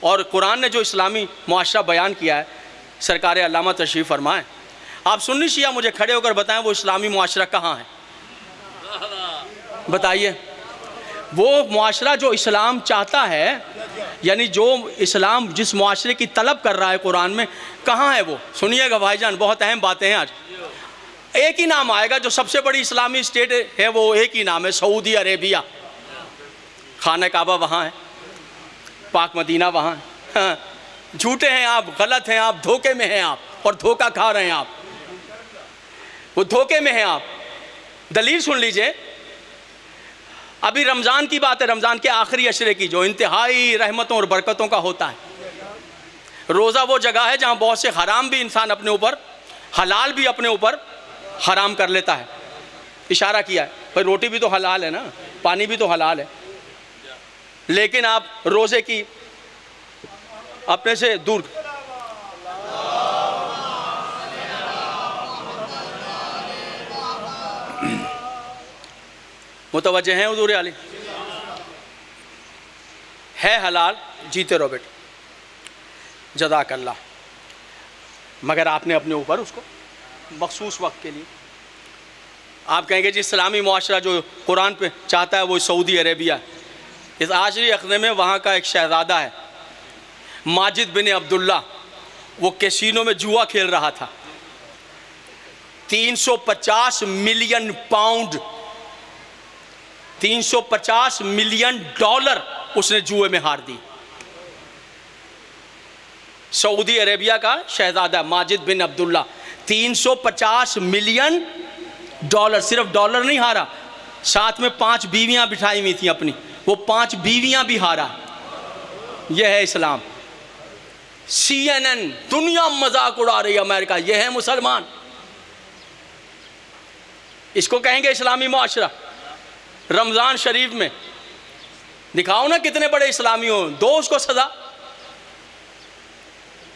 S1: और कुरान ने जो इस्लामी मुआशरा बयान किया है, सरकार अल्लामा तशरीफ़ फरमाएँ। आप सुन्नी शिया मुझे खड़े होकर बताएं वो इस्लामी मुआशरा कहाँ है, बताइए। वो मुआशरा जो इस्लाम चाहता है, यानी जो इस्लाम जिस मुआशरे की तलब कर रहा है कुरान में, कहाँ है वो? सुनिएगा भाईजान, बहुत अहम बातें हैं आज। एक ही नाम आएगा, जो सबसे बड़ी इस्लामी स्टेट है वो एक ही नाम है, सऊदी अरेबिया। खाना काबा वहाँ है, पाक मदीना वहाँ है। हाँ, झूठे हैं आप, गलत हैं आप, धोखे में हैं आप, और धोखा खा रहे हैं आप, वो धोखे में हैं आप। दलील सुन लीजिए, अभी रमज़ान की बात है, रमज़ान के आखिरी अशरे की, जो इंतहाई रहमतों और बरकतों का होता है। रोज़ा वो जगह है जहाँ बहुत से हराम भी इंसान अपने ऊपर, हलाल भी अपने ऊपर हराम कर लेता है। इशारा किया है भाई, रोटी भी तो हलाल है ना, पानी भी तो हलाल है, लेकिन आप रोज़े की अपने से दूर। मुतवज्जे हैं हुजूर आली, है हलाल, जीते रहो बेटे, जज़ाकल्लाह। मगर आपने अपने ऊपर उसको मखसूस वक्त के लिए, आप कहेंगे जी इस्लामी मुआशरा जो कुरान पे चाहता है वो सऊदी अरेबिया है। इस आखिरी अखरे में वहाँ का एक शहज़ादा है माजिद बिन अब्दुल्ला, वो कैसीनो में जुआ खेल रहा था। 350 मिलियन पाउंड, 350 मिलियन डॉलर उसने जुए में हार दी। सऊदी अरेबिया का शहजादा माजिद बिन अब्दुल्ला, 350 मिलियन डॉलर, सिर्फ डॉलर नहीं हारा, साथ में 5 बीवियां बिठाई हुई थी अपनी, वो 5 बीवियां भी हारा। यह है इस्लाम। CNN दुनिया मजाक उड़ा रही है, अमेरिका, यह है मुसलमान। इसको कहेंगे इस्लामी मुआशरा। रमज़ान शरीफ में दिखाओ ना कितने बड़े इस्लामी हो, दो उसको सजा।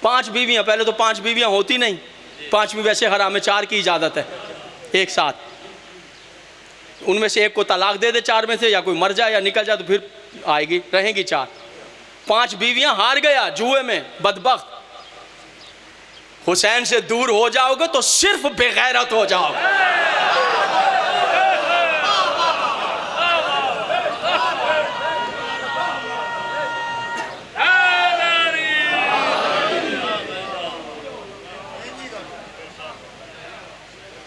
S1: 5 बीवियां, पहले तो 5 बीवियां होती नहीं, 5 भी वैसे हराम है, 4 की इजाज़त है एक साथ। उनमें से एक को तलाक दे दे 4 में से, या कोई मर जाए या निकल जाए तो फिर आएगी, रहेंगी 4। 5 बीवियां हार गया जुए में, बदबख्त। हुसैन से दूर हो जाओगे तो सिर्फ बेगैरत हो जाओगे।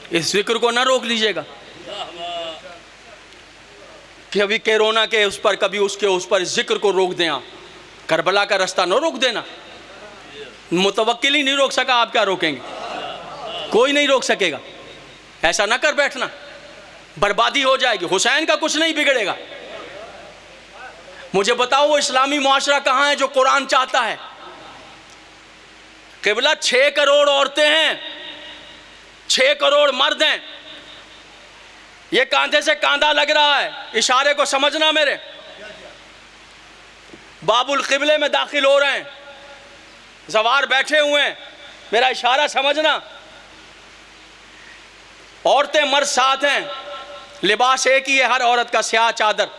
S1: इस जिक्र को ना रोक लीजिएगा कि अभी कोरोना के उस पर, कभी उसके उस पर, जिक्र को रोक दें आप। करबला का रास्ता न रोक देना। मुतवक्किल ही नहीं रोक सका, आप क्या रोकेंगे? कोई नहीं रोक सकेगा। ऐसा ना कर बैठना, बर्बादी हो जाएगी। हुसैन का कुछ नहीं बिगड़ेगा। मुझे बताओ वो इस्लामी मुआशरा कहाँ है जो कुरान चाहता है? किबला 6 करोड़ औरतें हैं, 6 करोड़ मर्द हैं। ये कांधे से कांधा लग रहा है, इशारे को समझना मेरे। बाबुल किबले में दाखिल हो रहे हैं, सवार बैठे हुए हैं, मेरा इशारा समझना। औरतें मर्द साथ हैं, लिबास एक ही है हर औरत का, स्याह चादर,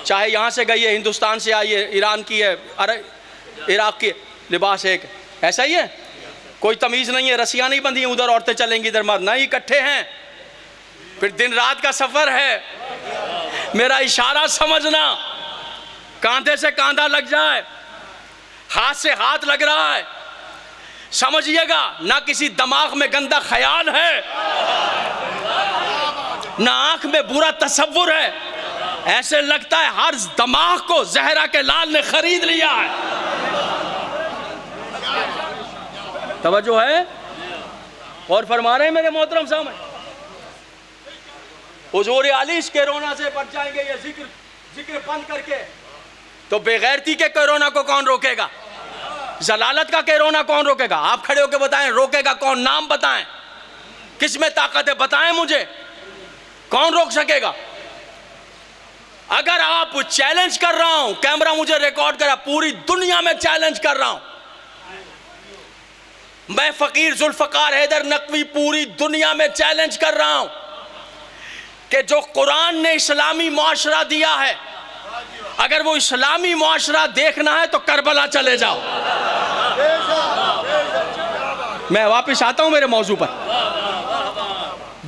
S1: चाहे यहाँ से गई है, हिंदुस्तान से आई है, ईरान की है, अरे इराक की, लिबास एक। ऐसा ही है, कोई तमीज़ नहीं है, रस्सियाँ नहीं बंधी हैं, उधर औरतें चलेंगी इधर मर्द नहीं, इकट्ठे हैं। फिर दिन रात का सफ़र है, मेरा इशारा समझना। कांधे से कांधा लग जाए, हाथ से हाथ लग रहा है, समझिएगा। ना किसी दिमाग में गंदा ख्याल है, ना आंख में बुरा तसव्वुर है। ऐसे लगता है हर दिमाग को जहरा के लाल ने खरीद लिया है। तवज्जो है? और फरमा रहे हैं मेरे मोहतरम साहब, हुजूर आली इस कोरोना से बच जाएंगे ये जिक्र बंद करके, तो बेगैरती के कोरोना को कौन रोकेगा? जलालत का कोरोना कौन रोकेगा? आप खड़े होकर बताएं, रोकेगा कौन? नाम बताएं, किस में ताकत है बताएं मुझे, कौन रोक सकेगा? अगर आप चैलेंज कर रहा हूं, कैमरा मुझे रिकॉर्ड करा, पूरी दुनिया में चैलेंज कर रहा हूं मैं, फकीर जुल्फकार हैदर नकवी, पूरी दुनिया में चैलेंज कर रहा हूं कि जो कुरान ने इस्लामी मुआशरा दिया है, अगर वो इस्लामी मुआशरा देखना है तो करबला चले जाओ। मैं वापस आता हूं मेरे मौजू पर,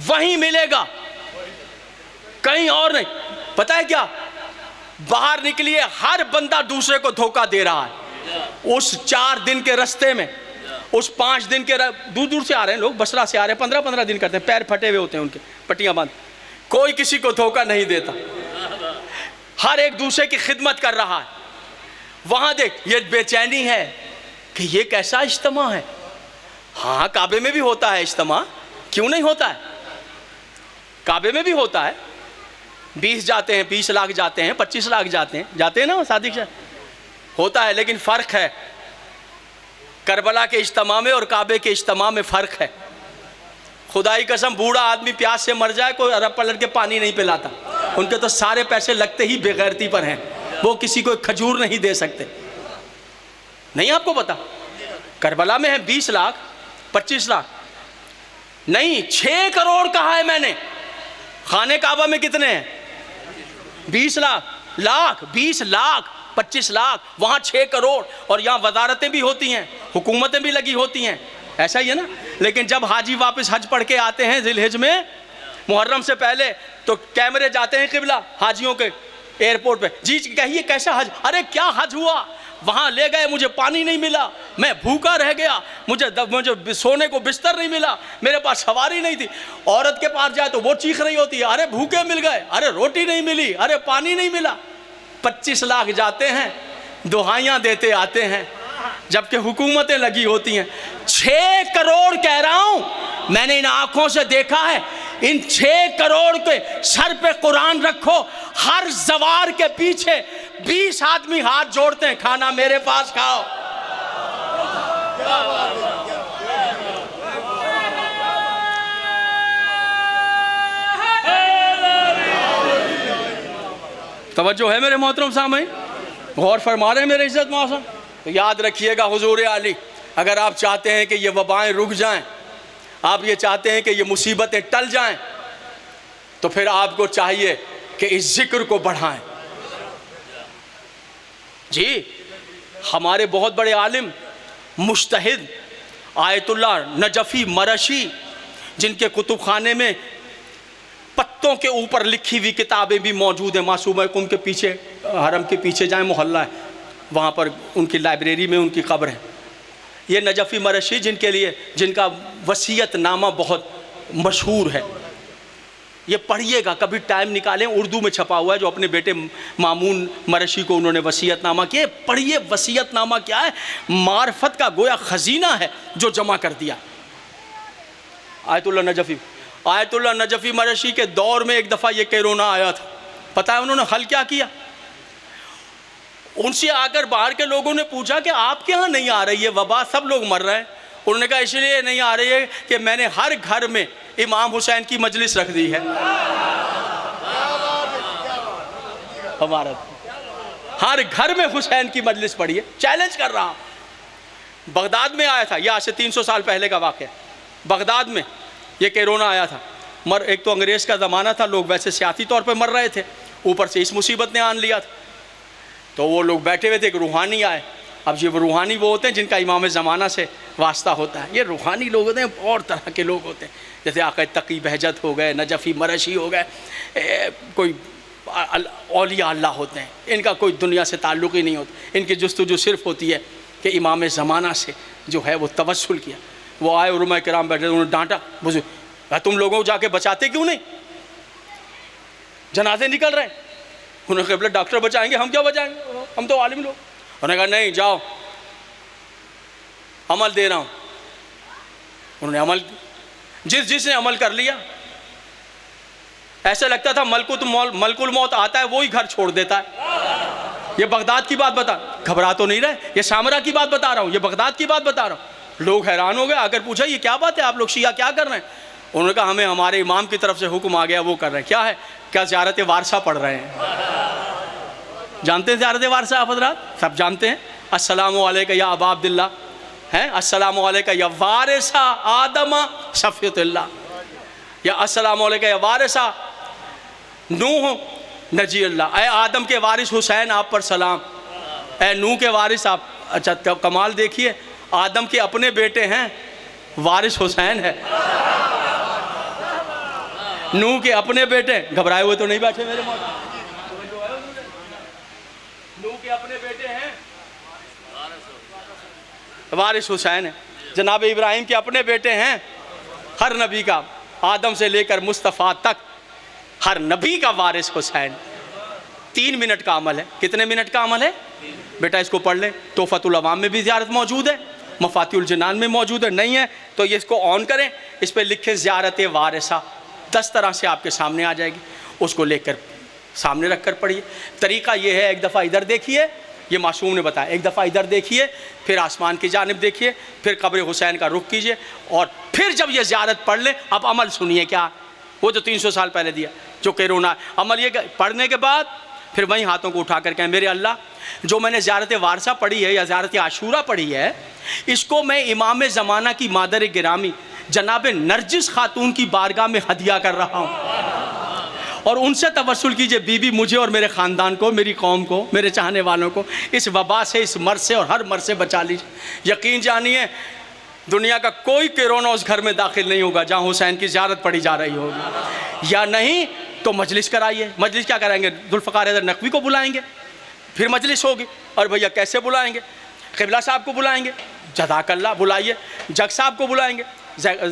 S1: वहीं मिलेगा, कहीं और नहीं। पता है क्या, बाहर निकलिए, हर बंदा दूसरे को धोखा दे रहा है। उस 4 दिन के रास्ते में उस 5 दिन के दूर दूर से आ रहे हैं लोग, बसरा से आ रहे हैं, 15-15 दिन करते हैं, पैर फटे हुए होते हैं उनके, पट्टियाँ बांध, कोई किसी को धोखा नहीं देता, हर एक दूसरे की खिदमत कर रहा है। वहाँ देख ये बेचैनी है कि ये कैसा इज्तिमा है। हाँ काबे में भी होता है इज्तिमा, क्यों नहीं होता है, काबे में भी होता है, 20 जाते हैं, 20 लाख जाते हैं, 25 लाख जाते हैं ना शादी से होता है। लेकिन फ़र्क है, करबला के इज्तिमा में और काबे के इज्तिमा में फ़र्क है। खुदाई कसम बूढ़ा आदमी प्यास से मर जाए, कोई अरब पलट के पानी नहीं पिलाता, उनके तो सारे पैसे लगते ही बेगैरती पर हैं, वो किसी को खजूर नहीं दे सकते। नहीं आपको पता, करबला में है 20 लाख 25 लाख नहीं 6 करोड़ कहा है मैंने। खाने काबा में कितने हैं? 20 लाख 20 लाख 25 लाख, वहाँ 6 करोड़। और यहाँ वजारतें भी होती हैं, हुकूमतें भी लगी होती हैं, ऐसा ही है ना। लेकिन जब हाजी वापस हज पढ़ के आते हैं जिलहिज में, मुहर्रम से पहले, तो कैमरे जाते हैं किबला हाजियों के एयरपोर्ट पे, जी कहिए कैसा हज? अरे क्या हज हुआ, वहाँ ले गए, मुझे पानी नहीं मिला, मैं भूखा रह गया, मुझे सोने को बिस्तर नहीं मिला, मेरे पास सवारी नहीं थी। औरत के पास जाए तो वो चीख रही होती है, अरे भूखे मिल गए, अरे रोटी नहीं मिली, अरे पानी नहीं मिला। 25 लाख जाते हैं, दुहाइयाँ देते आते हैं, जबकि हुकूमतें लगी होती हैं। 6 करोड़ कह रहा हूँ, मैंने इन आँखों से देखा है। इन 6 करोड़ के सर पे कुरान रखो, हर जवार के पीछे 20 आदमी हाथ जोड़ते हैं, खाना मेरे पास खाओ। तवज्जो है मेरे मोहतरम सामईन, गौर फरमा रहे हैं मेरे इज्जत मौसम। तो याद रखिएगा हुजूर आली, अगर आप चाहते हैं कि ये वबाएं रुक जाएं, आप ये चाहते हैं कि ये मुसीबतें टल जाएं, तो फिर आपको चाहिए कि इस जिक्र को बढ़ाएं। जी हमारे बहुत बड़े आलिम मुज्तहिद आयतुल्लाह नजफ़ी मरशी, जिनके कुतुब खाने में पत्तों के ऊपर लिखी हुई किताबें भी मौजूद हैं, मासूमा कुम के पीछे, हरम के पीछे जाएं मोहल्ला है, वहाँ पर उनकी लाइब्रेरी में उनकी कब्र है। ये नजफ़ी मरशी जिनका वसीयतनामा बहुत मशहूर है, ये पढ़िएगा, कभी टाइम निकालें, उर्दू में छपा हुआ है, जो अपने बेटे मामून मरशी को उन्होंने वसीयतनामा किया। पढ़िए वसीयतनामा क्या है, मार्फत का गोया खजीना है जो जमा कर दिया। आयतुल्लाह नजफ़ी मरशी के दौर में एक दफ़ा ये कोरोना आया था, पता है उन्होंने हल क्या किया? उनसे आकर बाहर के लोगों ने पूछा कि आपके यहाँ नहीं आ रही है वबा, सब लोग मर रहे हैं। उन्होंने कहा इसलिए नहीं आ रही है कि मैंने हर घर में इमाम हुसैन की मजलिस रख दी है। हमारा हर घर में हुसैन की मजलिस पड़ी है। चैलेंज कर रहा हूं। बगदाद में आया था, यह आज से 300 साल पहले का वाक़या। बगदाद में ये कोरोना आया था। एक तो अंग्रेज़ का ज़माना था, लोग वैसे सियासी तौर पे मर रहे थे, ऊपर से इस मुसीबत ने आन लिया था। तो वो लोग बैठे हुए थे, एक रूहानी आए। अब ये रूहानी वो होते हैं जिनका इमाम ज़माना से वास्ता होता है। ये रूहानी लोग होते हैं, और तरह के लोग होते हैं, जैसे आक़ा तकी बहजत हो गए, नजफ़ी मरशी हो गए, कोई औलिया अल्लाह होते हैं। इनका कोई दुनिया से ताल्लुक़ ही नहीं होता। इनकी जुस्तजू सिर्फ़ होती है कि इमाम ज़माना से जो है वो तवस्सुल किया। वो आए, उलमा किराम बैठे, उन्होंने डांटा, बुजुर्ग तुम लोगों को जाके बचाते क्यों नहीं, जनाजे निकल रहे हैं। उन्होंने कहा डॉक्टर बचाएंगे, हम क्या बचाएंगे, हम तो आलिम लोग। उन्होंने कहा नहीं जाओ, अमल दे रहा हूँ। उन्होंने अमल, जिसने अमल कर लिया, ऐसा लगता था मलकुल मौत आता है वही घर छोड़ देता है। ये बगदाद की बात बता, घबरा तो नहीं रहे, ये सामरा की बात बता रहा हूँ, ये बगदाद की बात बता रहा हूँ। लोग हैरान हो गए, आकर पूछा ये क्या बात है, आप लोग शिया क्या कर रहे हैं? उन्होंने कहा हमें हमारे इमाम की तरफ से हुक्म आ गया, वो कर रहे हैं। क्या है? क्या ज़ियारत वारसा पढ़ रहे हैं। जानते हैं ज़ियारत वारसा आप हज़रात? सब जानते हैं। अस्सलामु अलैका या अबा अब्दुल्लाह, हैं अस्सलामु अलैका या वारिसा आदम सफ़ियतुल्लाह, या अस्सलामु अलैका या वारिसा नूह नजी अल्लाह। ए आदम के वारिस हुसैन आप पर सलाम, ए नूह के वारिस आप। अच्छा कमाल देखिए, आदम के अपने बेटे हैं, वारिस हुसैन है। नूह के अपने बेटे, घबराए हुए तो नहीं बैठे मेरे मौत, नूह के अपने बेटे हैं, वारिस हुसैन है। जनाब इब्राहिम के अपने बेटे हैं, हर नबी का, आदम से लेकर मुस्तफ़ा तक हर नबी का वारिस हुसैन। 3 मिनट का अमल है। कितने मिनट का अमल है बेटा? इसको पढ़ ले। तोहफ़तुल अवाम में भी ज़ियारत मौजूद है, मफातिहुल जिनान में मौजूद है। नहीं है तो ये इसको ऑन करें, इस पर लिखें ज़ियारत वारिसा, 10 तरह से आपके सामने आ जाएगी। उसको लेकर सामने रख कर पढ़िए। तरीक़ा ये है, एक दफ़ा इधर देखिए, ये मासूम ने बताया, एक दफ़ा इधर देखिए, फिर आसमान की जानिब देखिए, फिर कब्र हुसैन का रुख कीजिए, और फिर जब ये ज़ियारत पढ़ लें, अब अमल सुनिए क्या, वो जो 300 साल पहले दिया जो कैरोना अमल, ये पढ़ने के बाद फिर वहीं हाथों को उठा कर कहें, मेरे अल्लाह, जो मैंने ज़ियारत वारसा पढ़ी है या ज़ियारत आशूरा पढ़ी है, इसको मैं इमाम ज़माना की मादर गिरामी जनाब नरजिस खातून की बारगाह में हदिया कर रहा हूँ, और उनसे तवस्सुल कीजिए बीबी मुझे और मेरे ख़ानदान को, मेरी कौम को, मेरे चाहने वालों को इस वबा से, इस मर्ज से और हर मर्ज से बचा लीजिए। यकीन जानिए दुनिया का कोई कोरोना उस घर में दाखिल नहीं होगा जहाँ हुसैन की ज़ियारत पढ़ी जा रही होगी। या नहीं तो मजलिस कराइए। मजलिस क्या कराएंगे? जुल्फ़िकार हैदर नकवी को बुलाएंगे, फिर मजलिस होगी। और भैया कैसे बुलाएंगे? क़िबला साहब को बुलाएंगे, जज़ाकल्लाह बुलाइए, जग साहब को बुलाएंगे,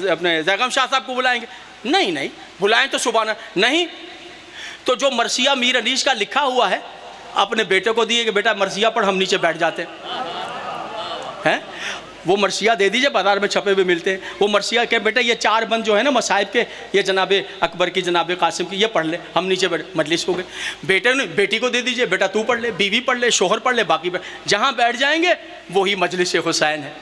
S1: अपने ज़ैगम शाह साहब को बुलाएंगे। नहीं बुलाएं तो सुभान नहीं, तो जो मरसिया मीर अनीस का लिखा हुआ है अपने बेटे को दिए कि बेटा मरसिया पढ़, हम नीचे बैठ जाते हैं। वो मरसिया दे दीजिए, बाज़ार में छपे हुए मिलते हैं। वो मरसिया के बेटा ये 4 बंद जो है ना मसाहिब के, ये जनाब अकबर की, जनाब कासिम की, ये पढ़ ले, हम नीचे बैठ, मजलिस हो गए। बेटे ने बेटी को दे दीजिए, बेटा तू पढ़ ले, बीवी पढ़ ले, शोहर पढ़ ले, बाकी जहाँ बैठ जाएंगे वही मजलिस हुसैन है।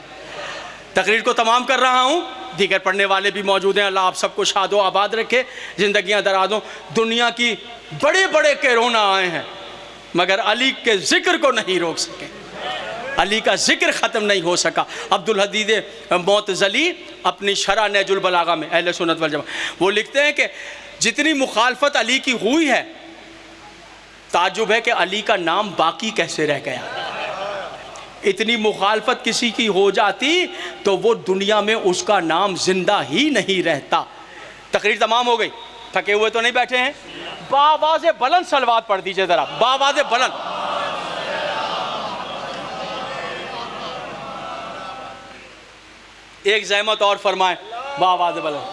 S1: तकरीर को तमाम कर रहा हूँ, दीगर पढ़ने वाले भी मौजूद हैं। अल्लाह आप सबको शादो आबाद रखे, ज़िंदगियाँ दराज़ों। दुनिया की बड़े बड़े कैरोना आए हैं मगर अली के ज़िक्र को नहीं रोक सके, अली का ज़िक्र ख़त्म नहीं हो सका। अब्दुल हदीद मोतज़ली अपनी शरह नहजुल बलागा में, अहले सुन्नत वल जमा, वो लिखते हैं कि जितनी मुखालफत अली की हुई है, ताज्जुब है कि अली का नाम बाकी कैसे रह गया। इतनी मुखालफत किसी की हो जाती तो वो दुनिया में उसका नाम जिंदा ही नहीं रहता। तकरीर तमाम हो गई, थके हुए तो नहीं बैठे हैं? बावाज़े बुलंद सलवात पढ़ दीजिए ज़रा, बावाज़े बुलंद। एक ज़हमत और फरमाएं, बावाज़े बुलंद।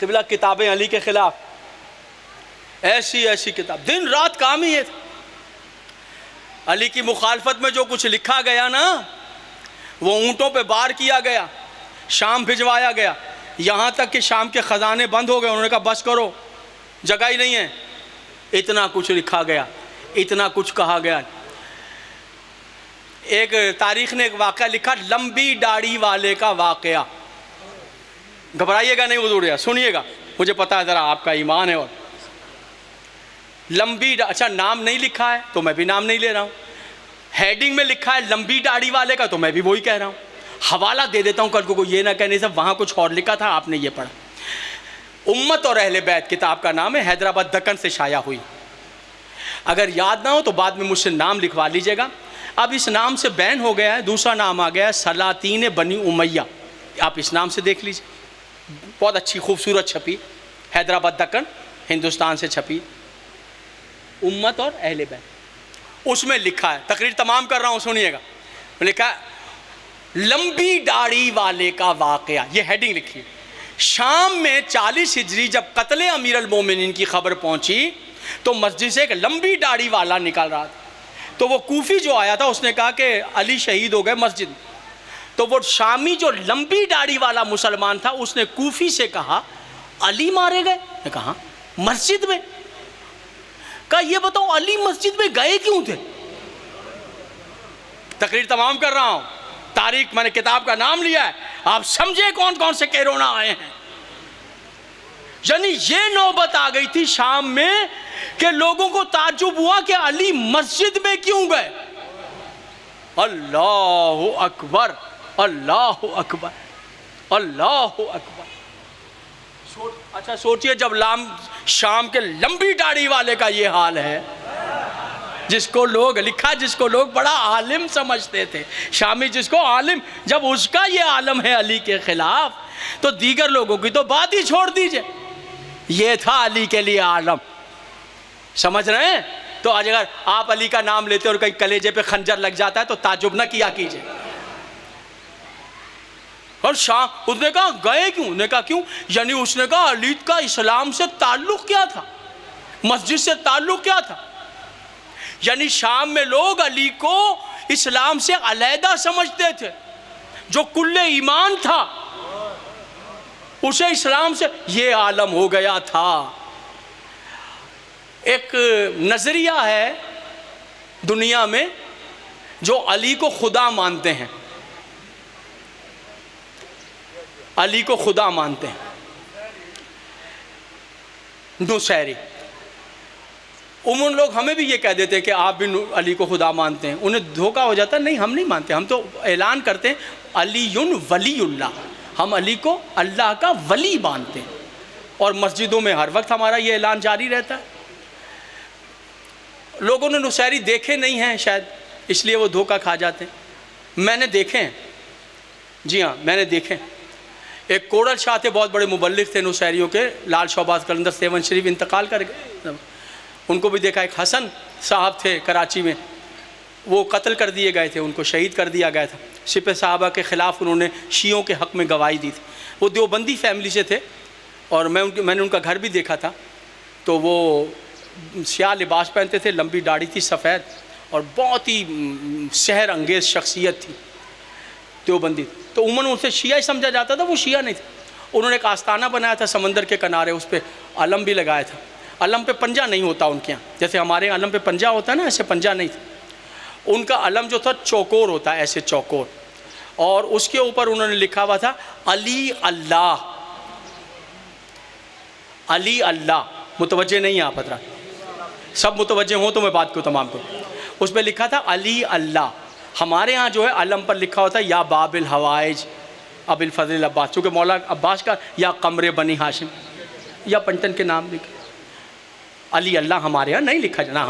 S1: क़िबला किताबें अली के ख़िलाफ़ ऐसी ऐसी किताब, दिन रात काम ही है। अली की मुखालफत में जो कुछ लिखा गया ना, वो ऊँटों पे बार किया गया, शाम भिजवाया गया, यहाँ तक कि शाम के ख़जाने बंद हो गए। उन्होंने कहा बस करो, जगह ही नहीं है। इतना कुछ लिखा गया, इतना कुछ कहा गया। एक तारीख़ ने एक वाक़या लिखा, लंबी दाढ़ी वाले का वाक़या। घबराइएगा नहीं हुज़ूर, सुनिएगा, मुझे पता है ज़रा आपका ईमान है। और लंबी, अच्छा नाम नहीं लिखा है तो मैं भी नाम नहीं ले रहा हूँ। हेडिंग में लिखा है लंबी दाढ़ी वाले का, तो मैं भी वही कह रहा हूँ। हवाला दे देता हूँ, कल को ये ना कहने से वहाँ कुछ और लिखा था, आपने ये पढ़ा। उम्मत और अहले बैत किताब का नाम है, हैदराबाद दक्कन से शाया हुई। अगर याद ना हो तो बाद में मुझसे नाम लिखवा लीजिएगा। अब इस नाम से बैन हो गया है, दूसरा नाम आ गया है सलातीन बनी उमैया। आप इस नाम से देख लीजिए, बहुत अच्छी खूबसूरत छपी, हैदराबाद दक्कन हिंदुस्तान से छपी, उम्मत और अहले बैत। उसमें लिखा है, तकरीर तमाम कर रहा हूँ सुनिएगा, लिखा है लंबी दाढ़ी वाले का वाक़या। ये हेडिंग लिखी है। शाम में 40 हिजरी जब कत्ले अमीर अल मोमिनीन की खबर पहुंची तो मस्जिद से एक लंबी दाढ़ी वाला निकल रहा था। तो वो कूफी जो आया था उसने कहा कि अली शहीद हो गए मस्जिद में। तो वो शामी जो लंबी दाढ़ी वाला मुसलमान था उसने कूफी से कहा अली मारे गए? ने कहा मस्जिद में। कहा ये बताओ अली मस्जिद में गए क्यों थे? तकरीर तमाम कर रहा हूं, तारीख मैंने किताब का नाम लिया है, आप समझे कौन कौन से कैरोना आए हैं। यानी ये नौबत आ गई थी शाम में कि लोगों को ताज्जुब हुआ कि अली मस्जिद में क्यों गए। अल्लाहु अकबर, अल्लाहु अकबर, अल्लाहु अकबर। अच्छा सोचिए, जब शाम के लंबी दाढ़ी वाले का ये हाल है, जिसको लोग लिखा, जिसको लोग बड़ा आलिम समझते थे, शामी जिसको आलिम, जब उसका ये आलम है अली के खिलाफ, तो दीगर लोगों की तो बात ही छोड़ दीजिए। ये था अली के लिए आलम, समझ रहे हैं? तो आज अगर आप अली का नाम लेते और कहीं कलेजे पे खंजर लग जाता है तो ताजुब ना किया कीजिए। और शाह उसने कहा गए क्यों? उसने कहा क्यों? यानी उसने कहा अली का इस्लाम से ताल्लुक क्या था, मस्जिद से ताल्लुक क्या था? यानी शाम में लोग अली को इस्लाम से अलहदा समझते थे, जो कुल्ले ईमान था उसे इस्लाम से, ये आलम हो गया था। एक नजरिया है दुनिया में जो अली को खुदा मानते हैं, अली को खुदा मानते हैं, नुसैरी। उन लोग हमें भी ये कह देते हैं कि आप भी अली को खुदा मानते हैं, उन्हें धोखा हो जाता है। नहीं, हम नहीं मानते, हम तो ऐलान करते हैं अलीयुन वलीउल्लाह, हम अली को अल्लाह का वली मानते हैं। और मस्जिदों में हर वक्त हमारा ये ऐलान जारी रहता है। लोगों ने नुसैरी देखे नहीं हैं शायद, इसलिए वो धोखा खा जाते हैं। मैंने देखे हैं, जी हाँ मैंने देखे हैं। एक कोड़ल शाह थे, बहुत बड़े मुबल्लिग थे नुसैरियों के, लाल शहबाज कलंदर सेवन शरीफ इंतकाल कर गए, उनको भी देखा। एक हसन साहब थे कराची में, वो कत्ल कर दिए गए थे, उनको शहीद कर दिया गया था। सिपह साहबा के ख़िलाफ़ उन्होंने शियों के हक़ में गवाही दी थी। वो देवबंदी फैमिली से थे और मैंने उनका घर भी देखा था। तो वो स्याह लिबास पहनते थे, लंबी दाढ़ी थी सफ़ेद, और बहुत ही शहर अंगेज़ शख्सियत थी देवबंदी। तो उमन उनसे शिया ही समझा जाता था, वो शिया नहीं थे। उन्होंने एक आस्ताना बनाया था समंदर के किनारे, उस पर अलम भी लगाया था। अलम पे पंजा नहीं होता उनके यहाँ, जैसे हमारे यहाँ अलम पे पंजा होता है ना, ऐसे पंजा नहीं था। उनका अलम जो था चौकोर होता है, ऐसे चौकोर, और उसके ऊपर उन्होंने लिखा हुआ था अली अल्लाह, अली अल्लाह। मुतवज्जे नहीं आप हजरात, सब मुतवज्जे हों तो मैं बात को तमाम करूँ। उस पर लिखा था अली अल्लाह। हमारे यहाँ जो है अलम पर लिखा होता है या बाबिल हवाइज अबिल फजल अब्बास, चूँकि मौला अब्बास का, या कमरे बनी हाशिम, या पंटन के नाम लिखे। अली अल्लाह हमारे यहाँ नहीं लिखा जाना।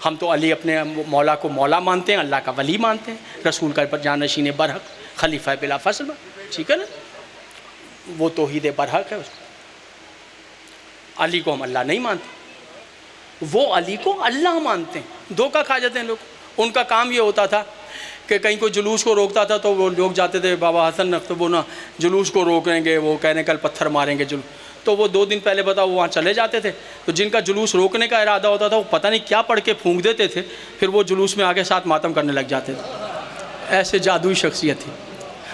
S1: हम तो अली अपने मौला को मौला मानते हैं, अल्लाह का वली मानते हैं, रसूल का जानशीन बरहक, खलीफा बिला फसल, ठीक है ना, वो तौहीद बरहक है। अली को हम अल्लाह नहीं मानते, वो अली को अल्लाह मानते हैं। धोखा खा जाते हैं लोग। उनका काम ये होता था कि कहीं कोई जुलूस को रोकता था तो वो लोग जाते थे, बाबा हसन नक्श वो ना जुलूस को रोकेंगे, वो कहने कल पत्थर मारेंगे जुलूस। तो वो 2 दिन पहले बताओ वहाँ चले जाते थे। तो जिनका जुलूस रोकने का इरादा होता था वो पता नहीं क्या पढ़ के फूंक देते थे, फिर वो जुलूस में आगे साथ मातम करने लग जाते थे। ऐसे जादुई शख्सियत थी।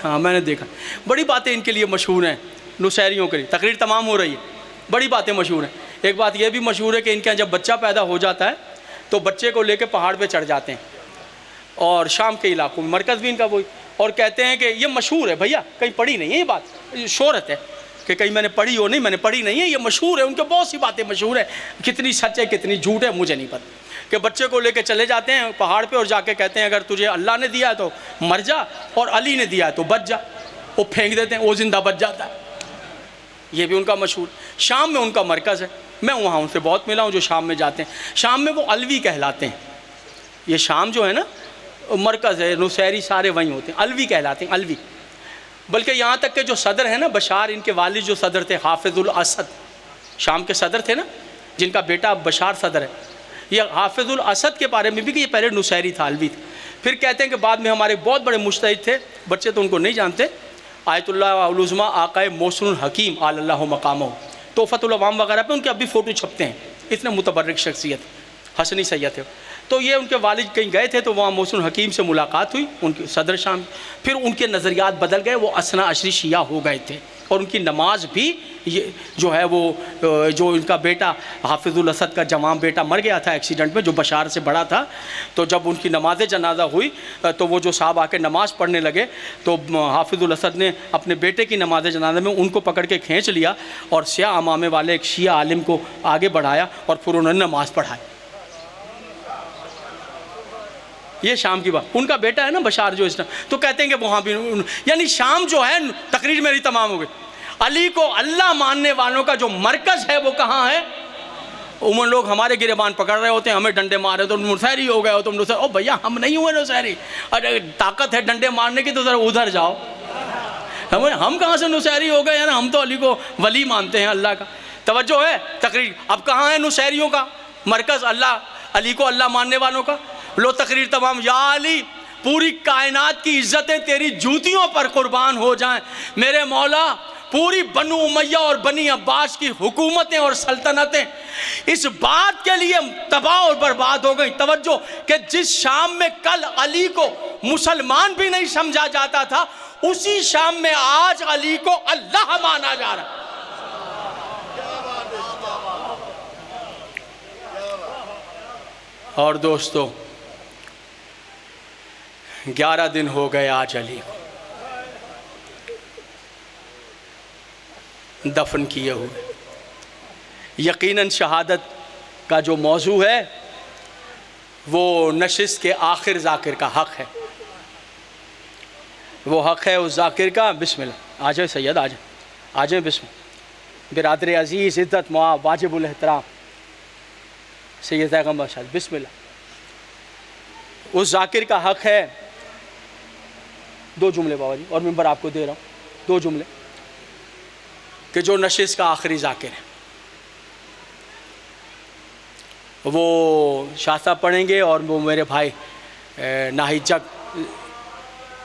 S1: हाँ मैंने देखा। बड़ी बातें इनके लिए मशहूर हैं नुसैरियों के लिए। तकरीर तमाम हो रही है, बड़ी बातें मशहूर हैं। एक बात यह भी मशहूर है कि इनके यहाँ जब बच्चा पैदा हो जाता है तो बच्चे को लेकर पहाड़ पे चढ़ जाते हैं, और शाम के इलाकों में, मरकज़ भी इनका वही, और कहते हैं कि ये मशहूर है भैया, कहीं पढ़ी नहीं है ये बात, शोहरत है कि कहीं मैंने पढ़ी हो, नहीं मैंने पढ़ी नहीं है, ये मशहूर है। उनके बहुत सी बातें मशहूर है, कितनी सच है कितनी झूठ है मुझे नहीं पता। कि बच्चे को लेकर चले जाते हैं पहाड़ पे और जाके कहते हैं अगर तुझे अल्लाह ने दिया है तो मर जा, और अली ने दिया है तो बच जा। वो फेंक देते हैं, वो जिंदा बच जाता है। ये भी उनका मशहूर। शाम में उनका मरकज़ है, मैं वहाँ उनसे बहुत मिला हूँ जो शाम में जाते हैं। शाम में वो अलवी कहलाते हैं। ये शाम जो है ना मरकज़ है, नुसैरी सारे वहीं होते हैं, अलवी कहलाते हैं, अलवी। बल्कि यहाँ तक के जो सदर है ना बशार, इनके वालिद जो सदर थे हाफिजुल असद, शाम के सदर थे ना, जिनका बेटा बशार सदर है, ये हाफिजुल असद के बारे में भी कि ये पहले नुसैरी था, अलवी था। फिर कहते हैं कि बाद में हमारे बहुत बड़े मुज्तहिद थे, बच्चे तो उनको नहीं जानते, आयतुल्लाह उल-उज़्मा आक़ाए मौसूनुल हकीम आलल्लाहु मक़ामहु, तोहफ़तुल अवाम वगैरह पे उनके अब भी फ़ोटो छपते हैं। इतने मुतबर्रिक शख्सियत, हसनी सैयद थे। तो ये उनके वालिद कहीं गए थे तो वहाँ मौसूनुल हकीम से मुलाकात हुई, उनके सदर शाम। फिर उनके नज़रियात बदल गए, वो असना अशरी शिया हो गए थे, और उनकी नमाज भी ये जो है वो जो इनका बेटा हाफिजुल असद का जवान बेटा मर गया था एक्सीडेंट में, जो बशार से बड़ा था, तो जब उनकी नमाज जनाजा हुई तो वो जो साहब आके नमाज़ पढ़ने लगे तो हाफिजुल असद ने अपने बेटे की नमाज जनाजा में उनको पकड़ के खींच लिया और स्याह अमामे वाले एक शिया आलिम को आगे बढ़ाया और फिर उन्होंने नमाज़ पढ़ाई। ये शाम की बात। उनका बेटा है ना बशार जो इस्लाम, तो कहते हैं कि वहाँ भी, यानी शाम जो है, तकरीर मेरी तमाम हो गई। अली को अल्लाह मानने वालों का जो मरकज़ है वो कहाँ है? उमन लोग हमारे गिरेबान पकड़ रहे होते हैं, हमें डंडे मार रहे हो, तुम नुसैरी हो गए हो, तुम नुसैरी। ओ भैया हम नहीं हुए नुसैरी, अरे ताकत है डंडे मारने की तो ज़रा उधर जाओ। हम कहाँ से नुसैरी हो गए? यार हम तो अली को वली मानते हैं, अल्लाह का। तवज्जो है तकरीर। अब कहाँ है नुसैरियों का? मरकज़ अल्लाह, अली को अल्लाह मानने वालों का। लो तकरीर तमाम, या अली पूरी कायनात की इज्जतें तेरी जूतियों पर कुर्बान हो जाएं। मेरे मौला पूरी बनु उमैया और बनी अब्बास की हुकूमतें और सल्तनतें इस बात के लिए तबाह और बर्बाद हो गई। तवज्जो कि जिस शाम में कल अली को मुसलमान भी नहीं समझा जाता था, उसी शाम में आज अली को अल्लाह माना जा रहा है। और दोस्तों 11 दिन हो गए आज अली को दफन किए हुए। यकीनन शहादत का जो मौजू है वो नशिस्त के आखिर ज़ाकिर का हक़ है। वो हक़ है उस ज़ाकिर का। बिस्मिल्लाह, आ जाए सैयद, आ जाए बिस्मिल्लाह। बिरादर अज़ीज़, इज़्ज़त मुआब, वाजिबुल एहतराम सैयद पैगम्बर शाह, बिस्मिल्लाह। उस ज़ाकिर का हक़ है। 2 जुमले बाबा जी, और मिंबर आपको दे रहा हूँ, 2 जुमले कि जो नशिस्त का आखिरी ज़ाकिर है वो शाह साहब पढ़ेंगे और वो मेरे भाई नाहिजक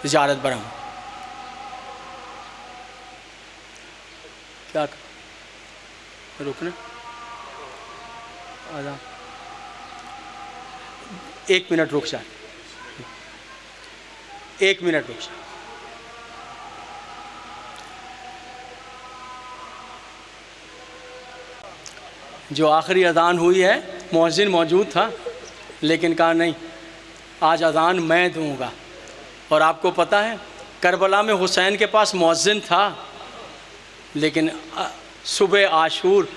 S1: ज़ियारत बरम। क्या रुकना आधा 1 मिनट रुक जाए, 1 मिनट रुक जाए। जो आखिरी अज़ान हुई है, मुअज्जिन मौजूद था लेकिन कहा नहीं, आज अज़ान मैं दूंगा। और आपको पता है करबला में हुसैन के पास मुअज्जिन था, लेकिन सुबह आशूर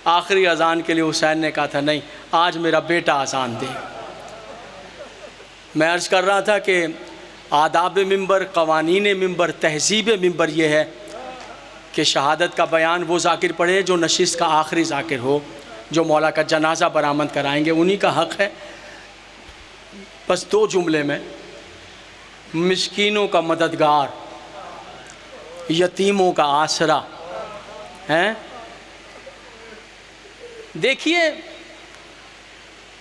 S1: आखिरी अज़ान के लिए हुसैन ने कहा था नहीं, आज मेरा बेटा अज़ान दे। मैं अर्ज़ कर रहा था कि आदाब मिंबर, क़वानीन मिंबर, तहज़ीब मिंबर ये है कि शहादत का बयान वो ज़ाकिर पढ़े जो नशिस्त का आखिरी ज़ाकिर हो, जो मौला का जनाजा बरामद कराएंगे, उन्हीं का हक़ है। बस 2 जुमले में, मिस्कीनों का मददगार, यतीमों का आसरा हैं। देखिए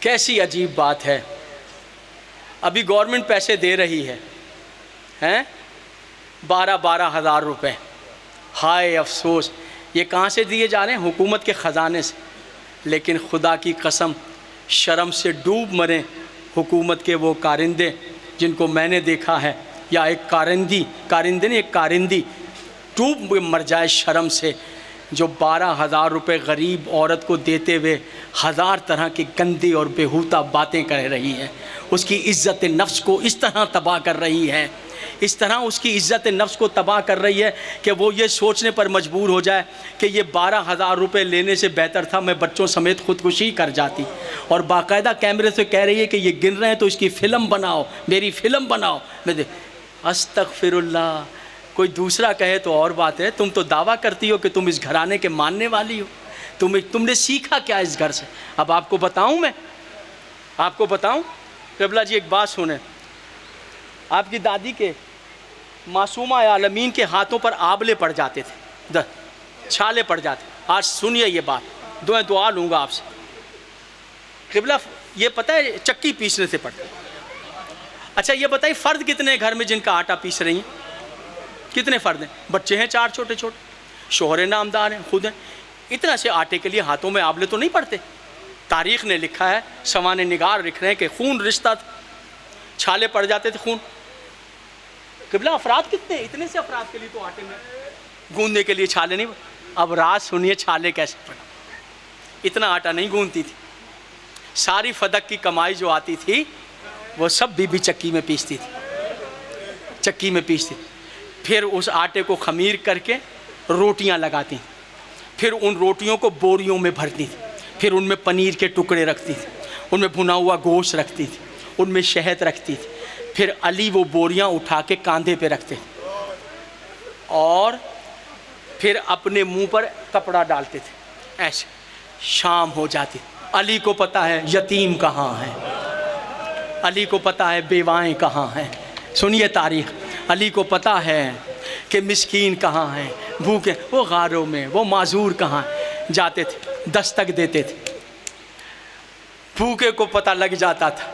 S1: कैसी अजीब बात है। अभी गवर्नमेंट पैसे दे रही है, हैं 12-12 हज़ार रुपये। हाय अफसोस, ये कहाँ से दिए जा रहे हैं? हुकूमत के ख़जाने से। लेकिन खुदा की कसम, शर्म से डूब मरे हुकूमत के वो कारिंदे जिनको मैंने देखा है, या एक कारिंदे नहीं, एक कारिंदी डूब मर जाए शर्म से, जो 12,000 रुपये गरीब औरत को देते हुए 1000 तरह की गंदी और बेहूदा बातें कर रही है। उसकी इज़्ज़त नफ्स को इस तरह तबाह कर रही है, इस तरह उसकी इज़्ज़त नफ्स को तबाह कर रही है कि वो ये सोचने पर मजबूर हो जाए कि ये 12,000 रुपये लेने से बेहतर था मैं बच्चों समेत ख़ुदकुशी कर जाती। और बाकायदा कैमरे से कह रही है कि ये गिन रहे हैं तो इसकी फ़िल्म बनाओ, मेरी फ़िल्म बनाओ। मैं अस्तग़फ़िरुल्लाह, कोई दूसरा कहे तो और बात है, तुम तो दावा करती हो कि तुम इस घराने के मानने वाली हो। तुमने सीखा क्या इस घर से? अब आपको बताऊं, मैं आपको बताऊं क़िबला जी, एक बात सुने। आपकी दादी के मासूमा आलमीन के हाथों पर आबले पड़ जाते थे, छाले पड़ जाते। आज सुनिए ये बात, दुआ लूँगा आपसे। क़िबला ये पता है चक्की पीसने से पड़ता। अच्छा ये बताइए फ़र्द कितने घर में जिनका आटा पीस रही हैं? कितने फ़र्द हैं? बच्चे हैं 4 छोटे छोटे, शोहरे नामदार हैं, खुद हैं। इतना से आटे के लिए हाथों में आबले तो नहीं पड़ते। तारीख़ ने लिखा है, सवाने निगार लिख रहे हैं कि खून रिश्ता था, छाले पड़ जाते थे खून। क़िबला अफराद कितने? इतने से अफराद के लिए तो आटे में गूंदने के लिए छाले नहीं। अब रात सुनिए छाले कैसे पड़ा। इतना आटा नहीं गूंदती थी, सारी फदक की कमाई जो आती थी वो सब बीबी चक्की में पीसती थी, चक्की में पीसती। फिर उस आटे को खमीर करके रोटियां लगाती, फिर उन रोटियों को बोरियों में भरती थी, फिर उनमें पनीर के टुकड़े रखती थी, उनमें भुना हुआ गोश्त रखती थी, उनमें शहद रखती थी। फिर अली वो बोरियां उठा के कंधे पे रखते और फिर अपने मुंह पर कपड़ा डालते थे। ऐसे शाम हो जाती। अली को पता है यतीम कहाँ है, अली को पता है बेवाएँ कहाँ हैं। सुनिए तारीख़, अली को पता है कि मिस्कीन कहाँ हैं, भूखे, वो गारों में, वो माजूर कहाँ हैं। जाते थे, दस्तक देते थे। भूखे को पता लग जाता था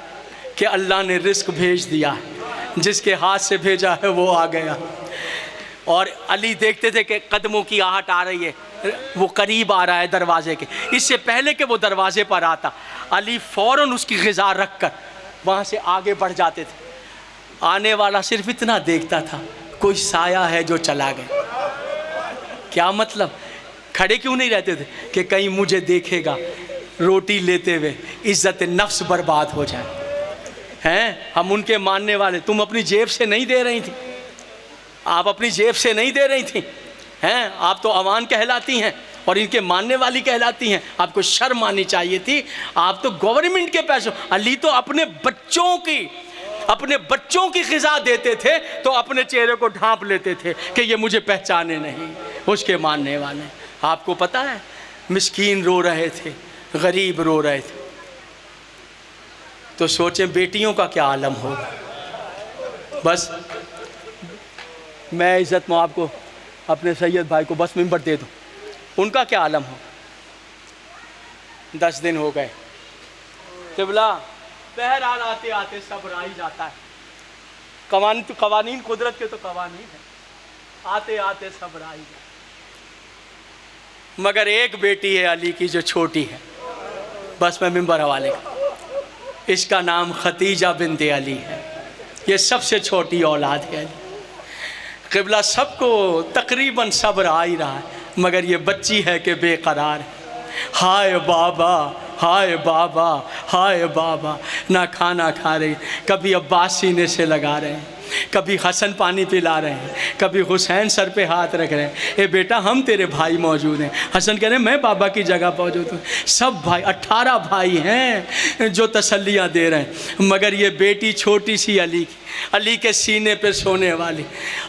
S1: कि अल्लाह ने रिस्क भेज दिया, जिसके हाथ से भेजा है वो आ गया। और अली देखते थे कि कदमों की आहट आ रही है, वो करीब आ रहा है दरवाजे के। इससे पहले कि वो दरवाजे पर आता, अली फ़ौरन उसकी ग़िज़ा रख कर वहाँ से आगे बढ़ जाते थे। आने वाला सिर्फ इतना देखता था, कोई साया है जो चला गया। क्या मतलब? खड़े क्यों नहीं रहते थे कि कहीं मुझे देखेगा रोटी लेते हुए, इज़्ज़त नफ्स बर्बाद हो जाए। हैं हम उनके मानने वाले। तुम अपनी जेब से नहीं दे रही थी, आप अपनी जेब से नहीं दे रही थी, हैं आप तो अवान कहलाती हैं और इनके मानने वाली कहलाती हैं। आपको शर्म आनी चाहिए थी, आप तो गवर्नमेंट के पैसों। अली तो अपने बच्चों की ग़िज़ा देते थे तो अपने चेहरे को ढांप लेते थे कि ये मुझे पहचाने नहीं, उसके मानने वाले। आपको पता है, मिस्कीन रो रहे थे, गरीब रो रहे थे, तो सोचें बेटियों का क्या आलम होगा। बस मैं इज़्ज़त मौआब को, अपने सैयद भाई को बस मिंबर दे दूँ, उनका क्या आलम हो। 10 दिन हो गए, क़िबला बहरहाल आते आते सब्र आ ही जाता है। कवानीन कुदरत के तो कवानीन है, आते आते सब्र आ ही जाता है। मगर एक बेटी है अली की जो छोटी है, बस मैं मिंबर हवाले का, इसका नाम खतीजा बिन्ते अली है। ये सबसे छोटी औलाद है अली। क़िबला सबको तकरीबन सब्र आ ही रहा है, मगर ये बच्ची है कि बेकरार है। हाय बाबा, हाय बाबा, हाय बाबा, ना खाना खा रही, कभी अब्बास सीने से लगा रहे हैं, कभी हसन पानी पिला रहे हैं, कभी हुसैन सर पे हाथ रख रहे हैं। ए बेटा हम तेरे भाई मौजूद हैं। हसन कह रहे हैं मैं बाबा की जगह मौजूद हूँ। सब भाई 18 भाई हैं जो तसल्लियाँ दे रहे हैं, मगर ये बेटी छोटी सी अली की, अली के सीने पे सोने वाली,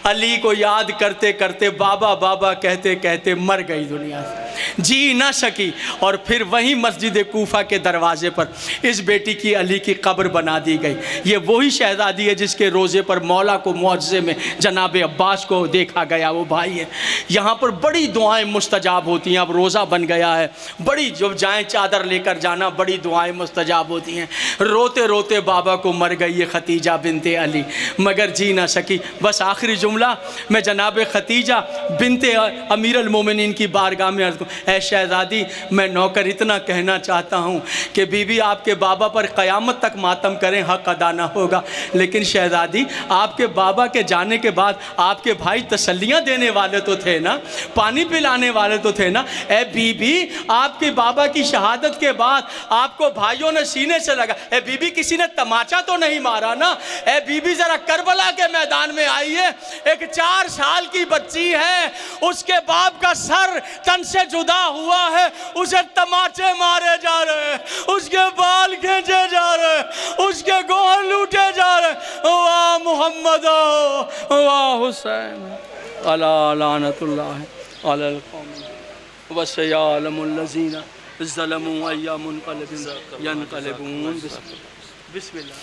S1: अली को याद करते करते, बाबा बाबा कहते कहते मर गई दुनिया से, जी ना सकी। और फिर वहीं मस्जिद कूफा के दरवाज़े पर इस बेटी की अली की कब्र बना दी गई। ये वही शहज़ादी है जिसके रोज़े पर मौला को मुअज़्ज़े में जनाब अब्बास को देखा गया, वो भाई है। यहाँ पर बड़ी दुआएं मुस्तजाब होती हैं। अब रोज़ा बन गया है, बड़ी जब जाएँ चादर लेकर जाना, बड़ी दुआएं मुस्तजाब होती हैं। रोते रोते बाबा को मर गई ये खतीजा बिन्ते अली, मगर जी ना सकी। बस आखिरी जुमला मैं जनाब खतीजा बिन्ते अमीर अल मोमिनीन की बारगाह में अर्ज़ करूं, ऐ शहज़ादी मैं नौकर इतना कहना चाहता हूँ कि बीबी आपके बाबा पर क़यामत तक मातम करें, हक़ अदा ना होगा। लेकिन शहज़ादी आपके बाबा के जाने के बाद आपके भाई तसल्लियाँ देने वाले तो थे ना, पानी पिलाने वाले तो थे ना। ए बीबी आपके बाबा की शहादत के बाद आपको भाइयों ने सीने से लगा, ए बीबी किसी ने तमाचा तो नहीं मारा ना। ए बीबी ज़रा करबला के मैदान में आइए, एक 4 साल की बच्ची है, उसके बाप का सर तन से जुदा हुआ है, उसे तमाचे मारे जा रहे हैं, उसके बाल खींचे जा रहे हैं, उसके गोहर लूटे जा रहे हैं। वाह मोहम्मद, वाह हुसैन, अला लानतुल्लाह अलल कौम व सयालमुल लज़ीना ज़लमू अय्यामुन क़लबुन यनक़लिबून। बिस्मिल्लाह।